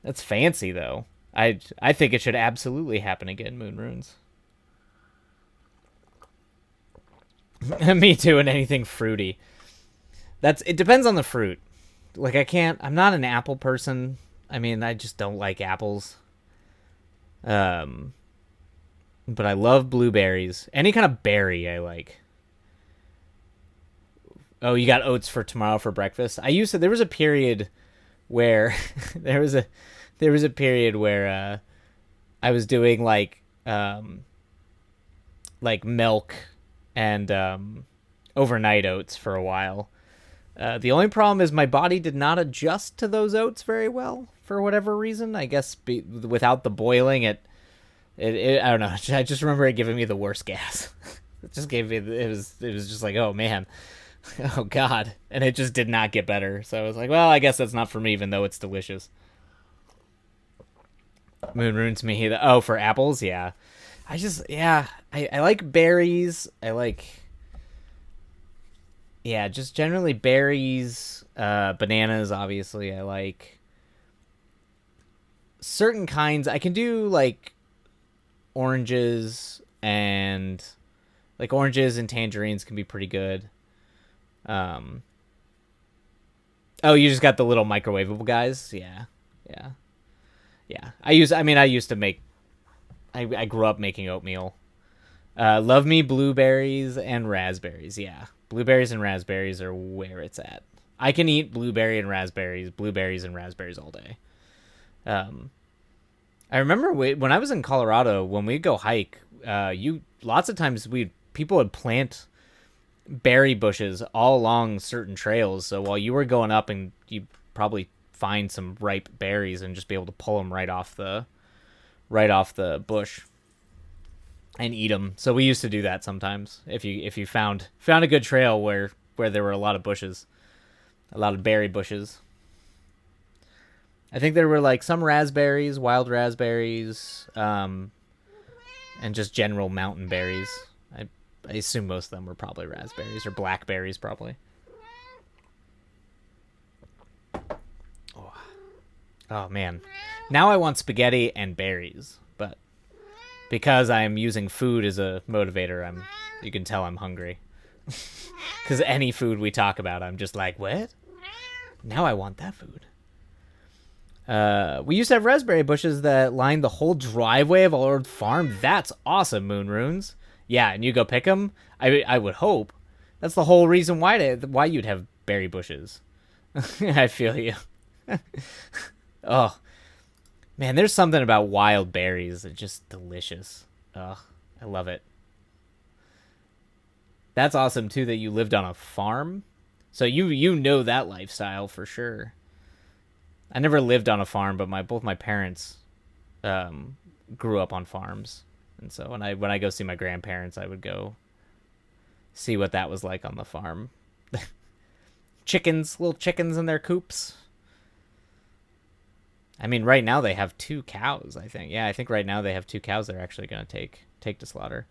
that's fancy though. I think it should absolutely happen again. Moon runes. Me too, and anything fruity. It depends on the fruit. Like I'm not an apple person. I mean, I just don't like apples. Um, but I love blueberries. Any kind of berry I like. Oh, you got oats for tomorrow for breakfast? There was a period where there was a period where I was doing like milk and overnight oats for a while. The only problem is my body did not adjust to those oats very well for whatever reason. I guess without the boiling, it I don't know. I just remember it giving me the worst gas. It just gave me it was just like, oh man, oh god, and it just did not get better. So I was like, well, I guess that's not for me, even though it's delicious. Moon runes me. Oh, for apples, yeah. I like berries. I like, yeah, just generally berries, bananas. Obviously, I like certain kinds. I can do like oranges and oranges and tangerines can be pretty good. Um, oh, you just got the little microwavable guys. Yeah, yeah, yeah. I used to make. I grew up making oatmeal. Love me blueberries and raspberries. Yeah, blueberries and raspberries are where it's at. I can eat blueberries and raspberries all day. I remember when I was in Colorado, when we'd go hike, lots of times people would plant berry bushes all along certain trails. So while you were going up, and you probably find some ripe berries and just be able to pull them right off the bush and eat them. So we used to do that sometimes. If you found a good trail where there were a lot of bushes, a lot of berry bushes. I think there were like some raspberries, wild raspberries, and just general mountain berries. I assume most of them were probably raspberries or blackberries, probably. Oh man, now I want spaghetti and berries, but because I'm using food as a motivator, you can tell I'm hungry. Because any food we talk about, I'm just like, what? Now I want that food. We used to have raspberry bushes that lined the whole driveway of our old farm. That's awesome, Moon Runes. Yeah, and you go pick them? I would hope. That's the whole reason why you'd have berry bushes. I feel you. Oh, man, there's something about wild berries that's just delicious. Ugh, I love it. That's awesome, too, that you lived on a farm. So you know that lifestyle for sure. I never lived on a farm, but both my parents grew up on farms. And so when I go see my grandparents, I would go see what that was like on the farm. Little chickens in their coops. I mean, right now they have 2 cows, I think. Yeah, I think right now they have 2 cows they're actually going to take to slaughter.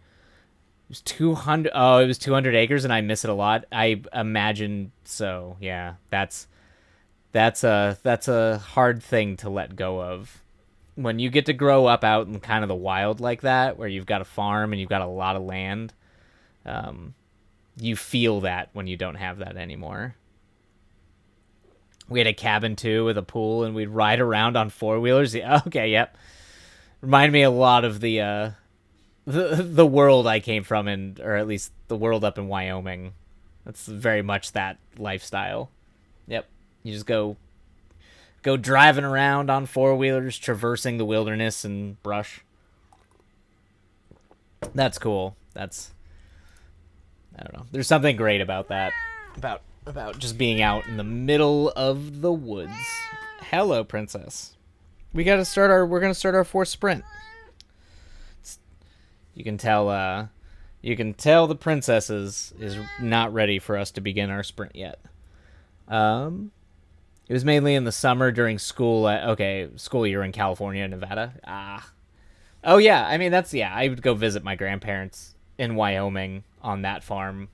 It was 200. Oh, it was 200 acres, and I miss it a lot. I imagine so. Yeah, that's a hard thing to let go of. When you get to grow up out in kind of the wild like that, where you've got a farm and you've got a lot of land, you feel that when you don't have that anymore. We had a cabin too with a pool, and we'd ride around on 4-wheelers. Yeah, okay, yep. Remind me a lot of the world I came from, or at least the world up in Wyoming. That's very much that lifestyle. Yep, you just go go driving around on four-wheelers, traversing the wilderness and brush. That's cool. I don't know. There's something great about that. About just being out in the middle of the woods. Hello, princess. We're gonna start our fourth sprint. You can tell the princess is not ready for us to begin our sprint yet. It was mainly in the summer during school. School year in California, Nevada. Oh yeah. I mean, I would go visit my grandparents in Wyoming on that farm.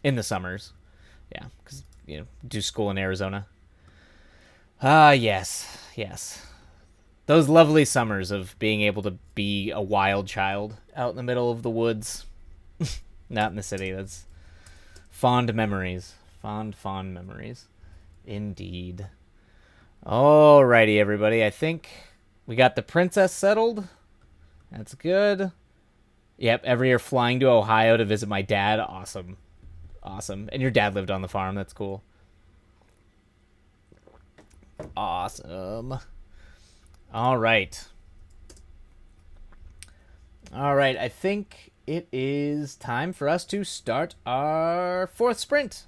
In the summers, yeah, because do school in Arizona. Yes. Those lovely summers of being able to be a wild child out in the middle of the woods, not in the city. That's fond memories. Fond memories. Indeed. Alrighty, everybody. I think we got the princess settled. That's good. Yep, every year flying to Ohio to visit my dad. Awesome. And your dad lived on the farm. That's cool. Awesome. All right. I think it is time for us to start our fourth sprint.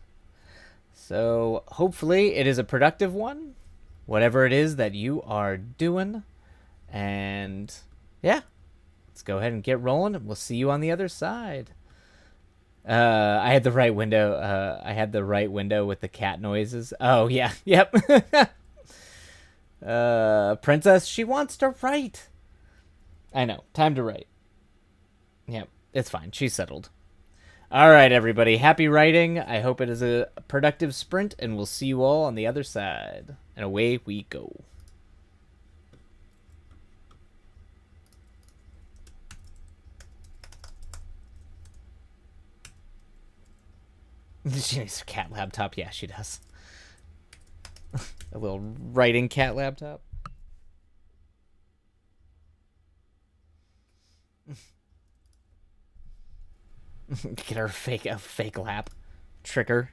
So hopefully it is a productive one, whatever it is that you are doing. And yeah, let's go ahead and get rolling. We'll see you on the other side. I had the right window. I had the right window with the cat noises. Oh yeah, yep. Princess, she wants to write. I know. Time to write. Yep, it's fine. She's settled. All right, everybody. Happy writing. I hope it is a productive sprint, and we'll see you all on the other side. And away we go. She needs a cat laptop. Yeah, she does. A little writing cat laptop. Get her a fake lap. Trick her.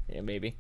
Yeah, maybe.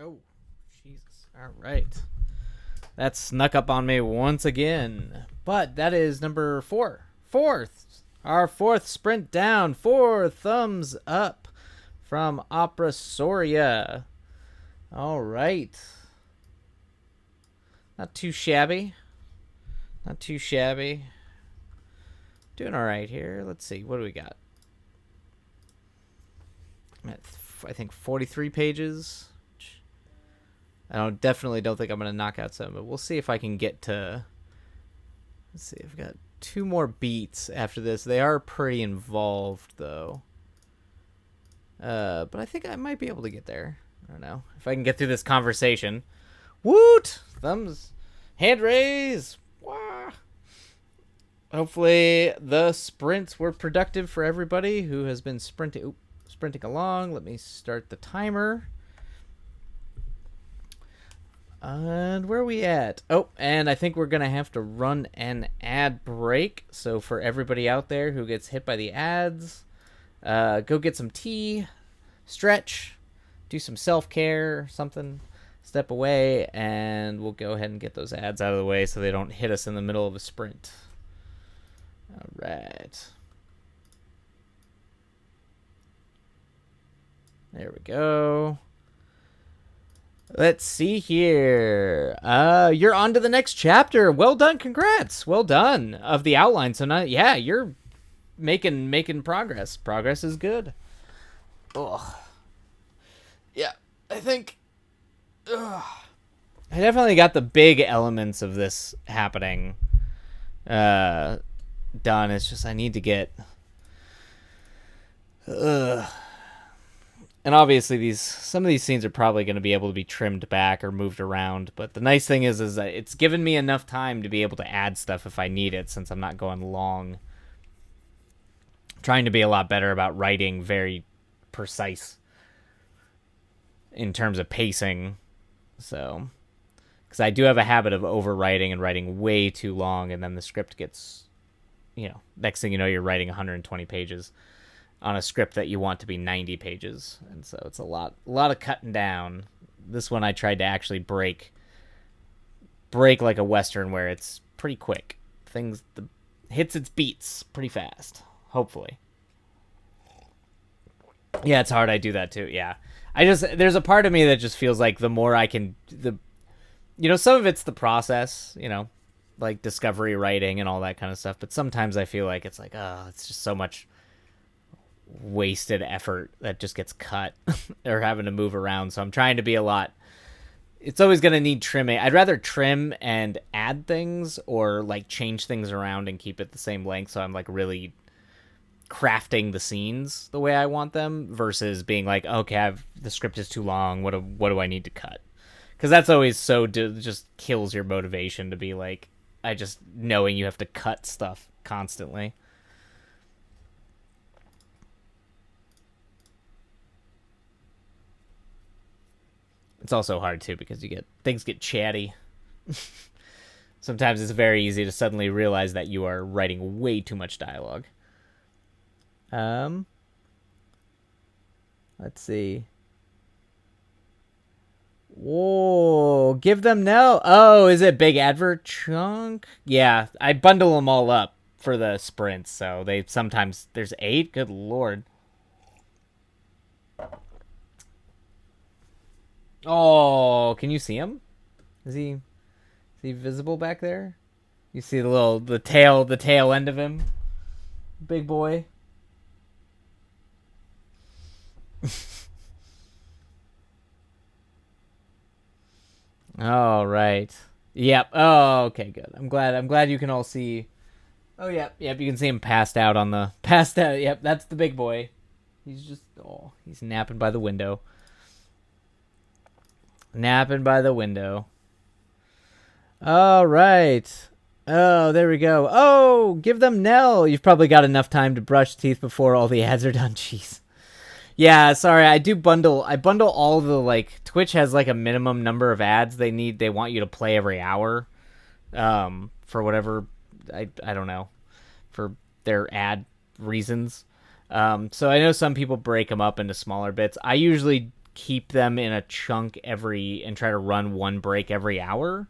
Oh, Jesus. All right. That snuck up on me once again. But that is number 4. Fourth. Our 4th sprint down. 4 thumbs up from Opera Soria. All right. Not too shabby. Not too shabby. Doing all right here. Let's see. What do we got? I'm at, I think, 43 pages. Definitely don't think I'm going to knock out some, but we'll see if I can get to... Let's see. I've got 2 more beats after this. They are pretty involved, though. But I think I might be able to get there. I don't know. If I can get through this conversation. Woot! Thumbs. Hand raise. Wah! Hopefully the sprints were productive for everybody who has been sprinting along. Let me start the timer. And where are we at? Oh, and I think we're going to have to run an ad break. So for everybody out there who gets hit by the ads, go get some tea, stretch, do some self-care, something, step away, and we'll go ahead and get those ads out of the way so they don't hit us in the middle of a sprint. All right. There we go. Let's see here. You're on to the next chapter. Well done. Congrats. Well done of the outline. So yeah, you're making progress. Progress is good. Ugh. Yeah, I think I definitely got the big elements of this happening done. It's just I need to get and obviously some of these scenes are probably going to be able to be trimmed back or moved around, but the nice thing is that it's given me enough time to be able to add stuff if I need it, since I'm not going long. I'm trying to be a lot better about writing very precise in terms of pacing. So, because I do have a habit of overwriting and writing way too long, and then the script gets, next thing you know, you're writing 120 pages on a script that you want to be 90 pages. And so it's a lot of cutting down. This one I tried to actually break like a Western where it's pretty quick. Hits its beats pretty fast, hopefully. Yeah, it's hard. I do that too. Yeah. There's a part of me that just feels like the more I can, some of it's the process, like discovery writing and all that kind of stuff. But sometimes I feel like it's like, it's just so much wasted effort that just gets cut or having to move around. So I'm trying to be it's always going to need trimming. I'd rather trim and add things or like change things around and keep it the same length. So I'm like really crafting the scenes the way I want them versus being like, okay, the script is too long. What do I need to cut? Because that's always just kills your motivation to be like, knowing you have to cut stuff constantly. It's also hard too because things get chatty. Sometimes it's very easy to suddenly realize that you are writing way too much dialogue. Let's see. Whoa, give them no. Oh, is it big advert chunk? Yeah, I bundle them all up for the sprints, so there's 8. Good lord. Oh, can you see him? Is he visible back there? You see the tail end of him? Big boy. All right. Yep. Oh, okay, good. I'm glad you can all see. Oh, yep. You can see him passed out. Yep, that's the big boy. He's napping by the window. All right. Oh, there we go. Oh, give them Nell. You've probably got enough time to brush teeth before all the ads are done. Jeez. Yeah, sorry. I bundle all the Twitch has like a minimum number of ads they want you to play every hour. For whatever I don't know, for their ad reasons. So I know some people break them up into smaller bits. I usually keep them in a chunk and try to run one break every hour.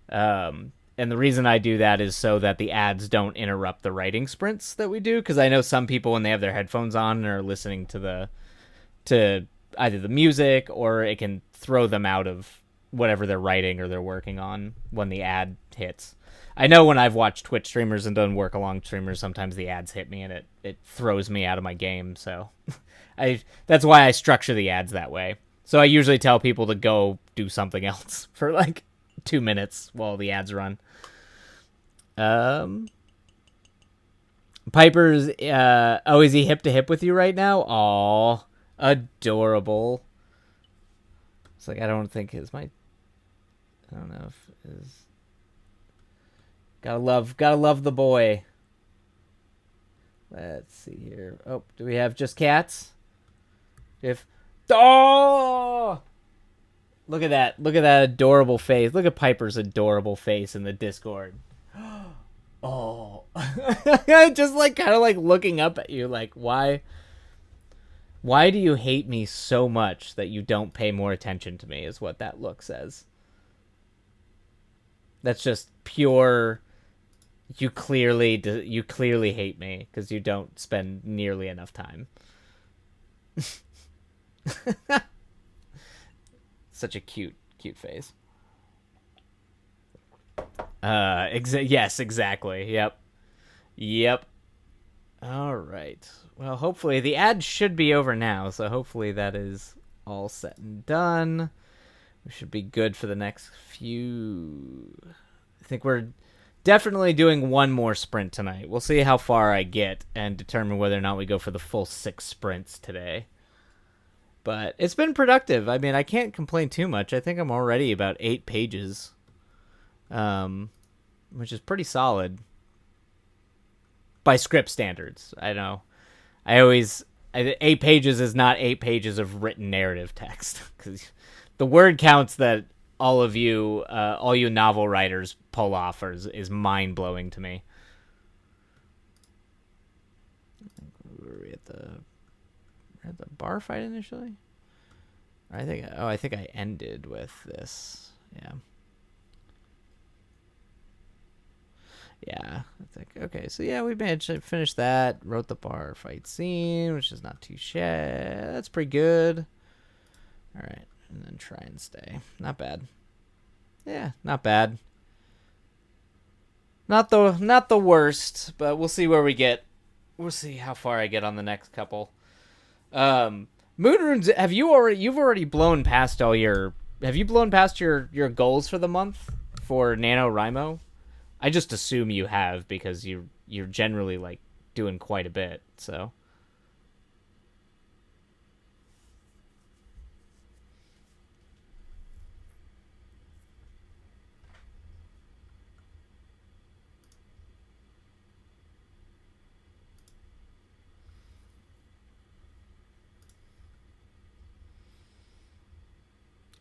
And the reason I do that is so that the ads don't interrupt the writing sprints that we do. Because I know some people, when they have their headphones on and are listening to either the music, or it can throw them out of whatever they're writing or they're working on when the ad hits. I know when I've watched Twitch streamers and done work along streamers, sometimes the ads hit me and it throws me out of my game. So that's why I structure the ads that way. So I usually tell people to go do something else for like 2 minutes while the ads run. Piper's, is he hip to hip with you right now? Aw, adorable. It's like, I don't know if his... Gotta love the boy. Let's see here. Oh, do we have just cats? Oh! Look at that adorable face. Look at Piper's adorable face in the Discord. Oh. Just like kind of like looking up at you like, why do you hate me so much that you don't pay more attention to me, is what that look says. That's just pure, you clearly hate me because you don't spend nearly enough time. Such a cute face. Yes, exactly. Yep. All right. Well, hopefully the ad should be over now, so hopefully that is all set and done. We should be good for the next few. I think we're definitely doing one more sprint tonight. We'll see how far I get and determine whether or not we go for the full 6 sprints today. But it's been productive. I mean, I can't complain too much. I think I'm already about 8 pages, which is pretty solid by script standards. I know. 8 pages is not 8 pages of written narrative text, because the word counts that all you novel writers pull off is mind-blowing to me. Were we at the bar fight initially? I think I ended with this. Yeah, I think, okay, so yeah, we managed to finish that, wrote the bar fight scene, which is not too shabby. That's pretty good. All right, and then try and stay. Not bad. Yeah, not bad. Not the worst, but we'll see where we get. We'll see how far I get on the next couple. Moonrunes, you've already blown past your goals for the month for NaNoWriMo? I just assume you have, because you're generally like doing quite a bit, so.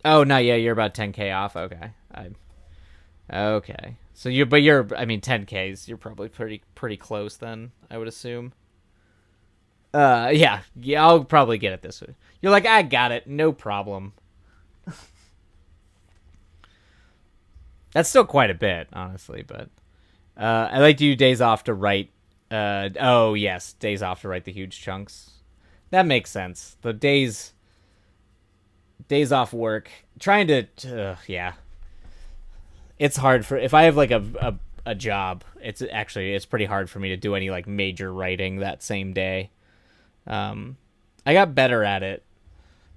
Oh, no, yeah, you're about 10K off. Okay. Okay. So you're 10Ks, you're probably pretty close then, I would assume. Yeah, I'll probably get it this way. You're like, I got it, no problem. That's still quite a bit, honestly, but I like to use days off to write. Days off to write the huge chunks. That makes sense. The days off work, trying to yeah. It's hard if I have like a job. It's pretty hard for me to do any like major writing that same day. I got better at it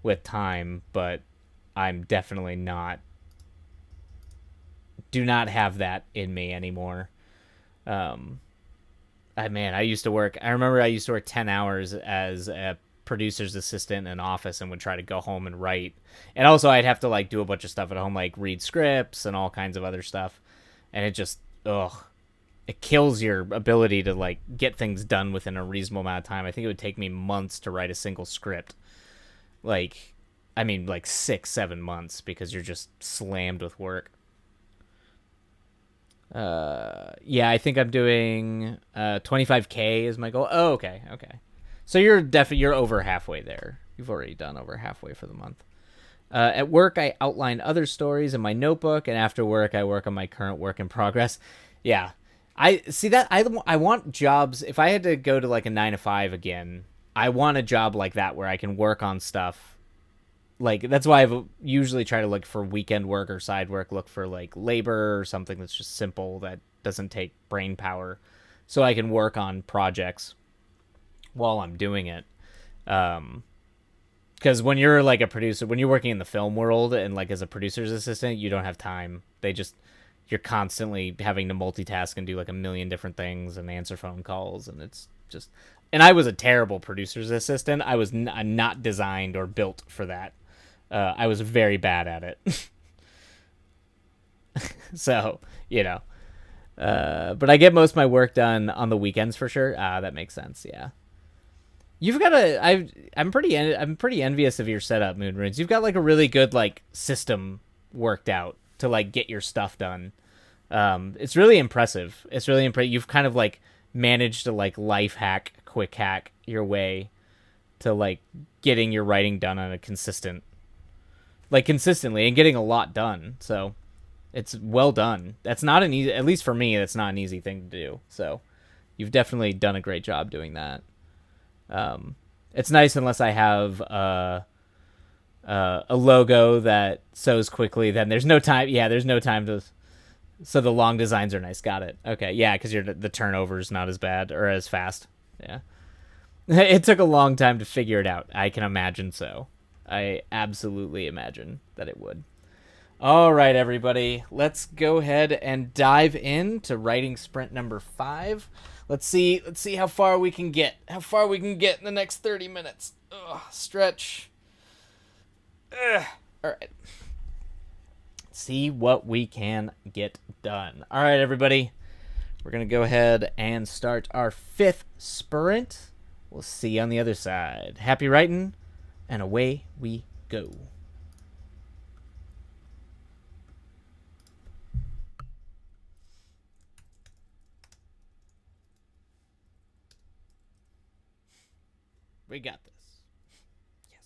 with time, but I'm definitely do not have that in me anymore. I remember I used to work 10 hours as a producer's assistant in an office and would try to go home and write. And also I'd have to like do a bunch of stuff at home, like read scripts and all kinds of other stuff. And it just, it kills your ability to like get things done within a reasonable amount of time. I think it would take me months to write a single script. Like 6-7 months, because you're just slammed with work. I think I'm doing 25K is my goal. Oh, okay. So you're over halfway there. You've already done over halfway for the month. At work, I outline other stories in my notebook, and after work, I work on my current work in progress. Yeah, I see that. I want jobs. If I had to go to like a 9 to 5 again, I want a job like that where I can work on stuff. Like that's why I've usually try to look for weekend work or side work. Look for like labor or something that's just simple that doesn't take brain power, so I can work on projects while I'm doing it. Because when you're like a producer, when you're working in the film world and like as a producer's assistant, you don't have time. You're constantly having to multitask and do like a million different things and answer phone calls, and it's just. And I was a terrible producer's assistant. I'm not designed or built for that. I was very bad at it. So but I get most of my work done on the weekends for sure. That makes sense. Yeah. You've got I'm pretty envious of your setup, Moon Runes. You've got like a really good like system worked out to like get your stuff done. It's really impressive. It's really impressive. You've kind of like managed to like quick hack your way to like getting your writing done on a consistently and getting a lot done. So it's well done. That's not an easy, at least for me, that's not an easy thing to do. So you've definitely done a great job doing that. It's nice unless I have a logo that sews quickly. Then there's no time. Yeah, there's no time to. So the long designs are nice. Got it. Okay, yeah, because the turnover's not as bad or as fast. Yeah, it took a long time to figure it out. I can imagine so. I absolutely imagine that it would. All right, everybody, let's go ahead and dive into writing sprint number 5. Let's see how far we can get. How far we can get in the next 30 minutes. Ugh, stretch. Ugh. All right. See what we can get done. All right, everybody. We're going to go ahead and start our 5th sprint. We'll see you on the other side. Happy writing, and away we go. We got this. Yes.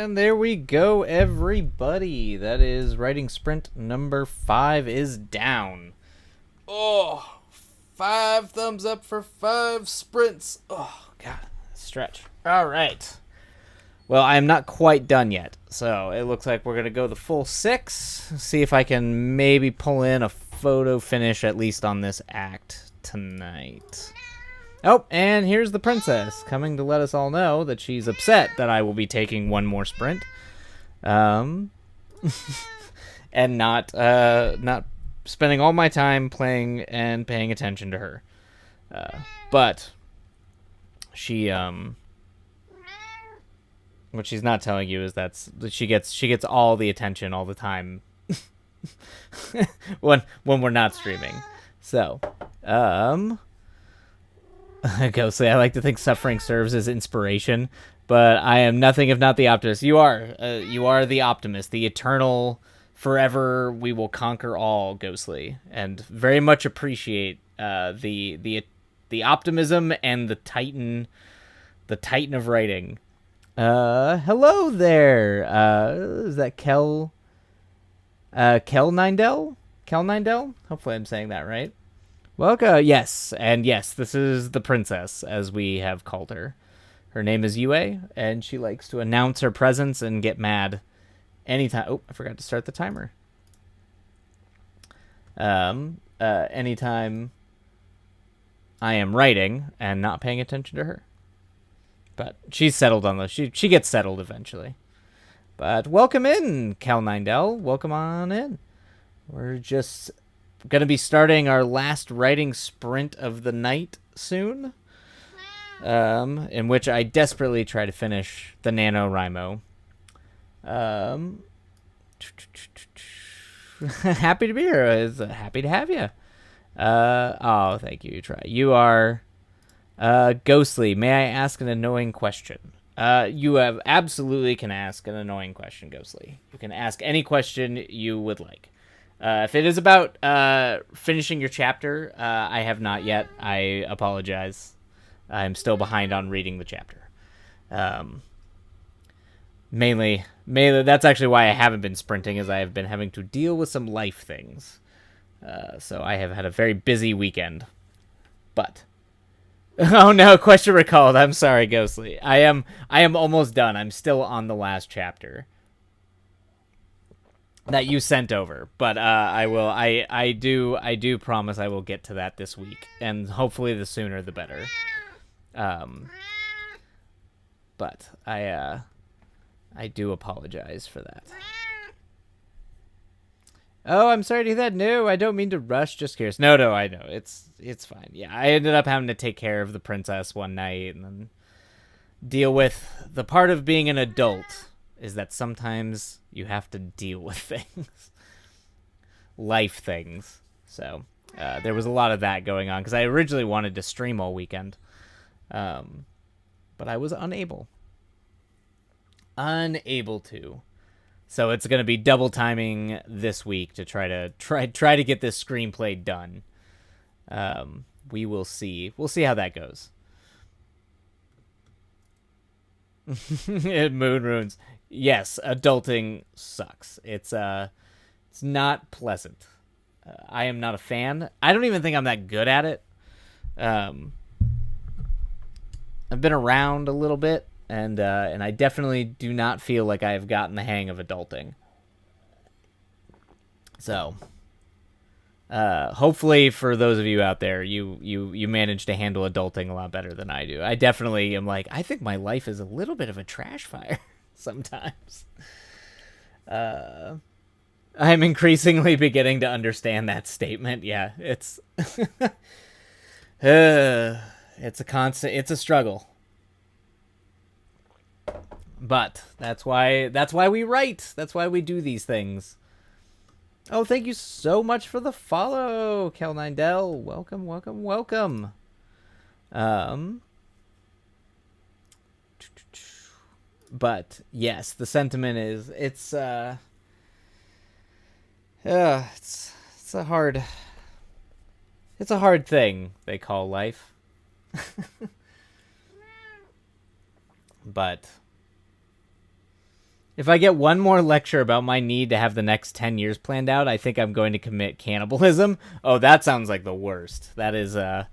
And there we go, everybody. That is writing sprint number 5 is down. Oh, 5 thumbs up for 5 sprints. Oh, God. Stretch. All right. Well, I am not quite done yet. So it looks like we're going to go the full 6. See if I can maybe pull in a photo finish, at least on this act tonight. Oh, and here's the princess coming to let us all know that she's upset that I will be taking one more sprint, and not spending all my time playing and paying attention to her. But she what she's not telling you is that she gets all the attention all the time when we're not streaming. So, Ghostly, I like to think suffering serves as inspiration, but I am nothing if not the optimist. You are the optimist, the eternal, forever we will conquer all, Ghostly, and very much appreciate the optimism and the titan of writing. Hello there. Is that Kel Nindel? Kel Nindel? Hopefully I'm saying that right. Welcome. Yes, and yes, this is the princess, as we have called her. Her name is Yue, and she likes to announce her presence and get mad anytime. Oh, I forgot to start the timer. Anytime I am writing and not paying attention to her. But she's settled on those. She gets settled eventually. But welcome in, Cal Nindel. Welcome on in. We're just going to be starting our last writing sprint of the night soon, in which I desperately try to finish the Nanowrimo. Happy to be here. Happy to have you. Oh, thank you. Try. You are Ghostly. May I ask an annoying question? You absolutely can ask an annoying question, Ghostly. You can ask any question you would like. If it is about finishing your chapter, I have not yet. I apologize. I'm still behind on reading the chapter. Mainly, that's actually why I haven't been sprinting, is I have been having to deal with some life things. So I have had a very busy weekend. But oh no, question recalled. I'm sorry, Ghostly. I am almost done. I'm still on the last chapter that you sent over, but I will. I do promise I will get to that this week, and hopefully the sooner the better. But I do apologize for that. Oh, I'm sorry to hear that. No, I don't mean to rush. Just curious. No, I know it's fine. Yeah, I ended up having to take care of the princess one night and then deal with the part of being an adult. Is that sometimes you have to deal with things. Life things. So, there was a lot of that going on, because I originally wanted to stream all weekend. But I was unable. Unable to. So it's going to be double timing this week to try to get this screenplay done. We will see. We'll see how that goes. Moon runes. Yes, adulting sucks. It's not pleasant. I am not a fan. I don't even think I'm that good at it. I've been around a little bit, and I definitely do not feel like I have gotten the hang of adulting. So, hopefully for those of you out there, you manage to handle adulting a lot better than I do. I definitely am like, I think my life is a little bit of a trash fire sometimes. I'm increasingly beginning to understand that statement. Yeah, it's it's a struggle. But that's why we write. That's why we do these things. Oh, thank you so much for the follow, Kel Nindel. Welcome. But yes, the sentiment is it's a hard thing they call life. But If I get one more lecture about my need to have the next 10 years planned out, I think I'm going to commit cannibalism. Oh, that sounds like the worst. That is, I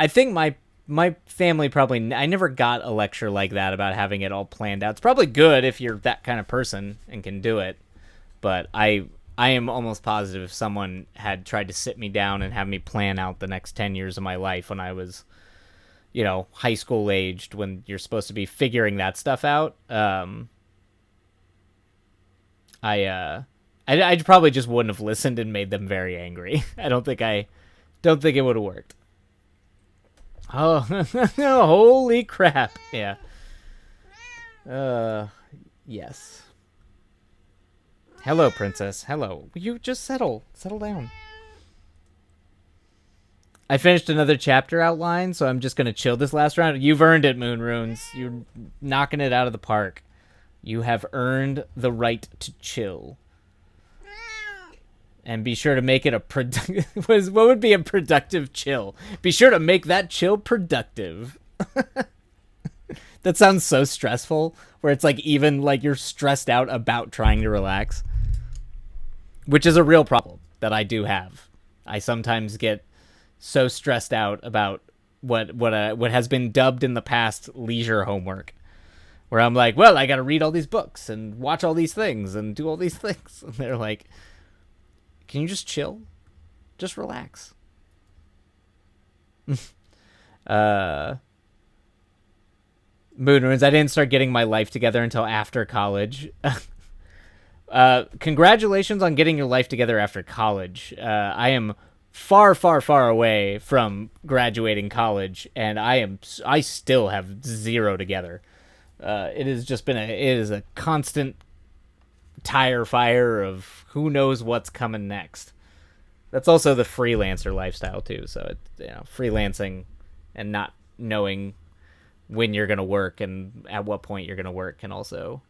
think my family probably, I never got a lecture like that about having it all planned out. It's probably good if you're that kind of person and can do it. But I am almost positive if someone had tried to sit me down and have me plan out the next 10 years of my life when I was, high school aged, when you're supposed to be figuring that stuff out, I probably just wouldn't have listened and made them very angry. Don't think it would have worked. Oh, holy crap. Yeah. Yes. Hello, princess. Hello. Will you just settle down? I finished another chapter outline, so I'm just going to chill this last round. You've earned it, Moon Runes. You're knocking it out of the park. You have earned the right to chill. And be sure to make it a productive... what would be a productive chill? Be sure to make that chill productive. That sounds so stressful, where it's like even like you're stressed out about trying to relax. Which is a real problem that I do have. I sometimes get so stressed out about what has been dubbed in the past leisure homework, where I'm like, well, I got to read all these books and watch all these things and do all these things. And they're like, can you just chill? Just relax. Moon Ruins, I didn't start getting my life together until after college. Congratulations on getting your life together after college. I am far, far, far away from graduating college, and I still have zero together. It has just been it is a constant tire fire of who knows what's coming next. That's also the freelancer lifestyle too. So freelancing and not knowing when you're gonna work and at what point you're gonna work can also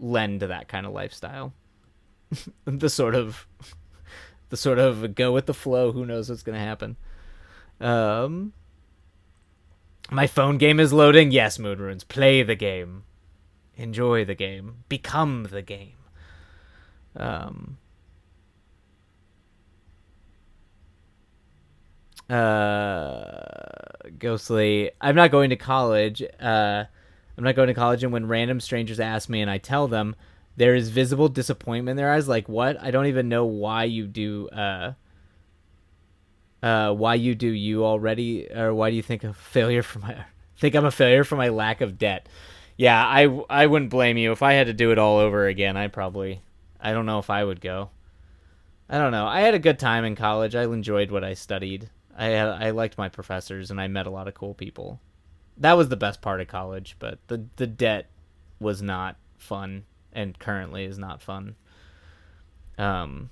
lend to that kind of lifestyle. the sort of go with the flow. Who knows what's gonna happen? My phone game is loading. Yes, Moon Runes. Play the game. Enjoy the game. Become the game. Ghostly. I'm not going to college. And when random strangers ask me and I tell them, there is visible disappointment in their eyes. Like, what? I don't even know why you do you already, or why do you think I'm a failure for my lack of debt? Yeah, I wouldn't blame you. If I had to do it all over again, I don't know if I would go. I don't know. I had a good time in college. I enjoyed what I studied. I liked my professors, and I met a lot of cool people. That was the best part of college, but the debt was not fun, and currently is not fun. And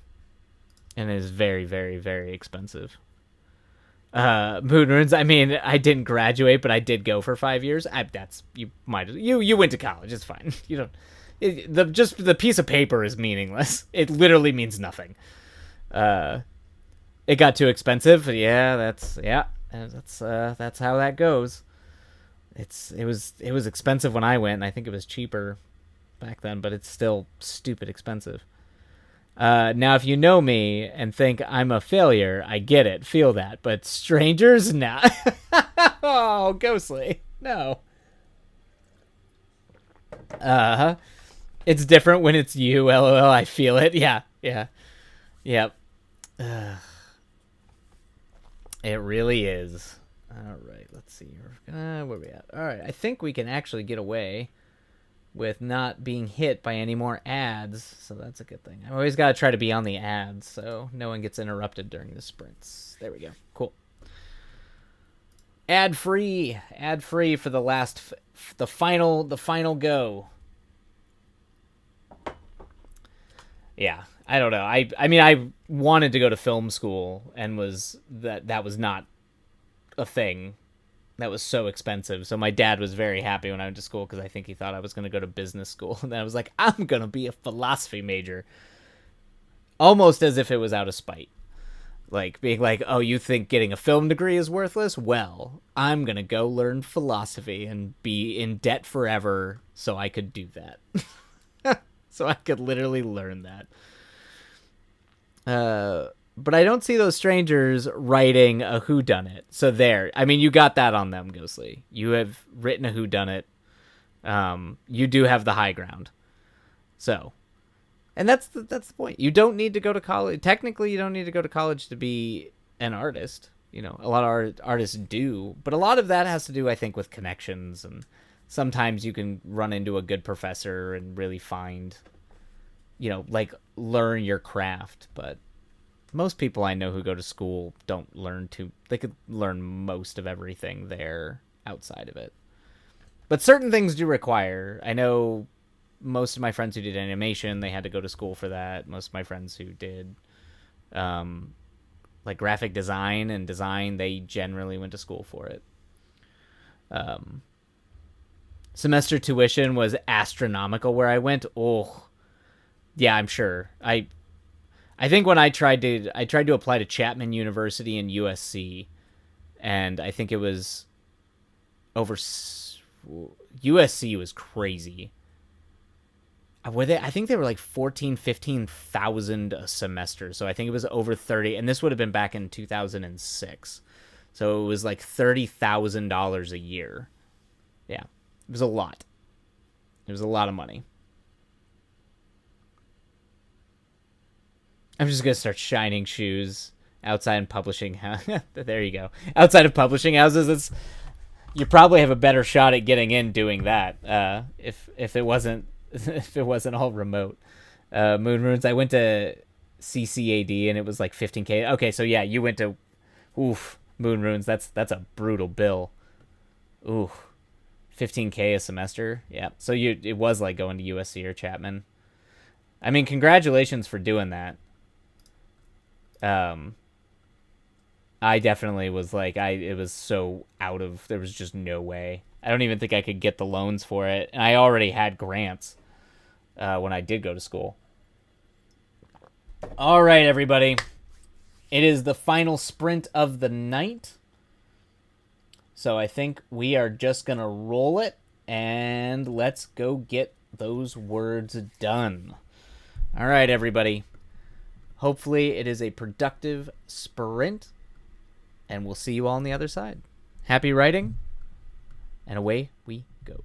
it is very, very, very expensive. Moon Runes, I mean, I didn't graduate, but I did go for 5 years. You went to college. It's fine. You don't. Just the piece of paper is meaningless. It literally means nothing. It got too expensive. Yeah, that's how that goes. It was expensive when I went, and I think it was cheaper back then, but it's still stupid expensive. Now, if you know me and think I'm a failure, I get it, feel that. But strangers, nah. Oh, Ghostly, no. It's different when it's you, lol, I feel it. Yeah. Yep. It really is. All right, let's see. Where are we at? All right, I think we can actually get away with not being hit by any more ads, so that's a good thing. I've always got to try to be on the ads so no one gets interrupted during the sprints. There we go. Cool. Ad free for the final go. Yeah, I don't know. I mean, I wanted to go to film school, and that was not a thing. That was so expensive. So my dad was very happy when I went to school, because I think he thought I was going to go to business school. And then I was like, I'm going to be a philosophy major. Almost as if it was out of spite. Like, being like, oh, you think getting a film degree is worthless? Well, I'm going to go learn philosophy and be in debt forever so I could do that. So I could literally learn that. But I don't see those strangers writing a whodunit. So there. I mean, you got that on them, Ghostly. You have written a whodunit. You do have the high ground. So, and that's the point. You don't need to go to college. Technically, you don't need to go to college to be an artist. You know, a lot of artists do, but a lot of that has to do, I think, with connections, and sometimes you can run into a good professor and really find, you know, like learn your craft. But most people I know who go to school don't learn they could learn most of everything there outside of it. But certain things do require. I know most of my friends who did animation, they had to go to school for that. Most of my friends who did like graphic design and design, they generally went to school for it. Semester tuition was astronomical where I went. Oh, yeah, I'm sure. I think when I tried to apply to Chapman University and USC, and I think it was over. USC was crazy. I think they were like 15,000 a semester. So I think it was over 30, and this would have been back in 2006. So it was like $30,000 a year. Yeah, it was a lot. It was a lot of money. I'm just gonna start shining shoes outside of publishing. There you go. Outside of publishing houses, you probably have a better shot at getting in doing that. If it wasn't all remote. Moon Runes. I went to CCAD and it was like 15K. Okay, so yeah, you went to Moon Runes. That's a brutal bill. Ooh, 15K a semester. Yeah. So it was like going to USC or Chapman. I mean, congratulations for doing that. I definitely was like, it was so there was just no way. I don't even think I could get the loans for it. And I already had grants when I did go to school. All right, everybody. It is the final sprint of the night. So I think we are just going to roll it and let's go get those words done. All right, everybody. Hopefully it is a productive sprint, and we'll see you all on the other side. Happy writing, and away we go.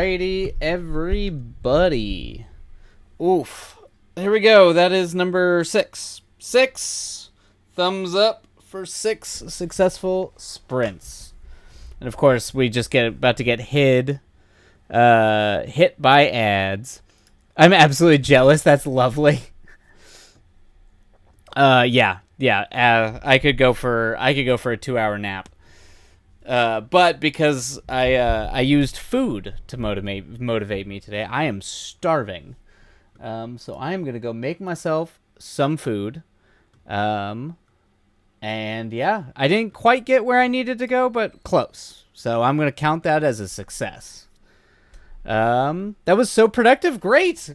Alrighty, everybody. Oof. Here we go. That is number 6. 6. Thumbs up for 6 successful sprints. And of course, we just about to get hit by ads. I'm absolutely jealous. That's lovely. Yeah. I could go for a 2-hour nap. But because I used food to motivate me today, I am starving. So I am gonna go make myself some food. And yeah, I didn't quite get where I needed to go, but close. So I'm gonna count that as a success. That was so productive. Great.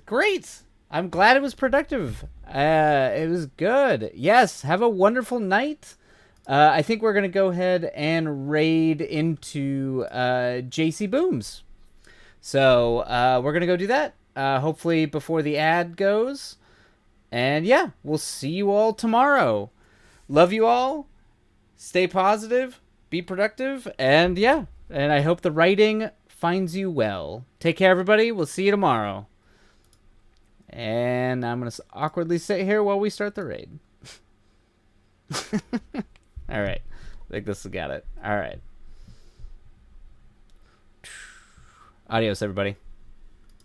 I'm glad it was productive. It was good. Yes, have a wonderful night. I think we're going to go ahead and raid into JC Booms. So we're going to go do that, hopefully before the ad goes. And yeah, we'll see you all tomorrow. Love you all. Stay positive. Be productive. And yeah, and I hope the writing finds you well. Take care, everybody. We'll see you tomorrow. And I'm going to awkwardly sit here while we start the raid. All right. I think this has got it. All right. Adios, everybody.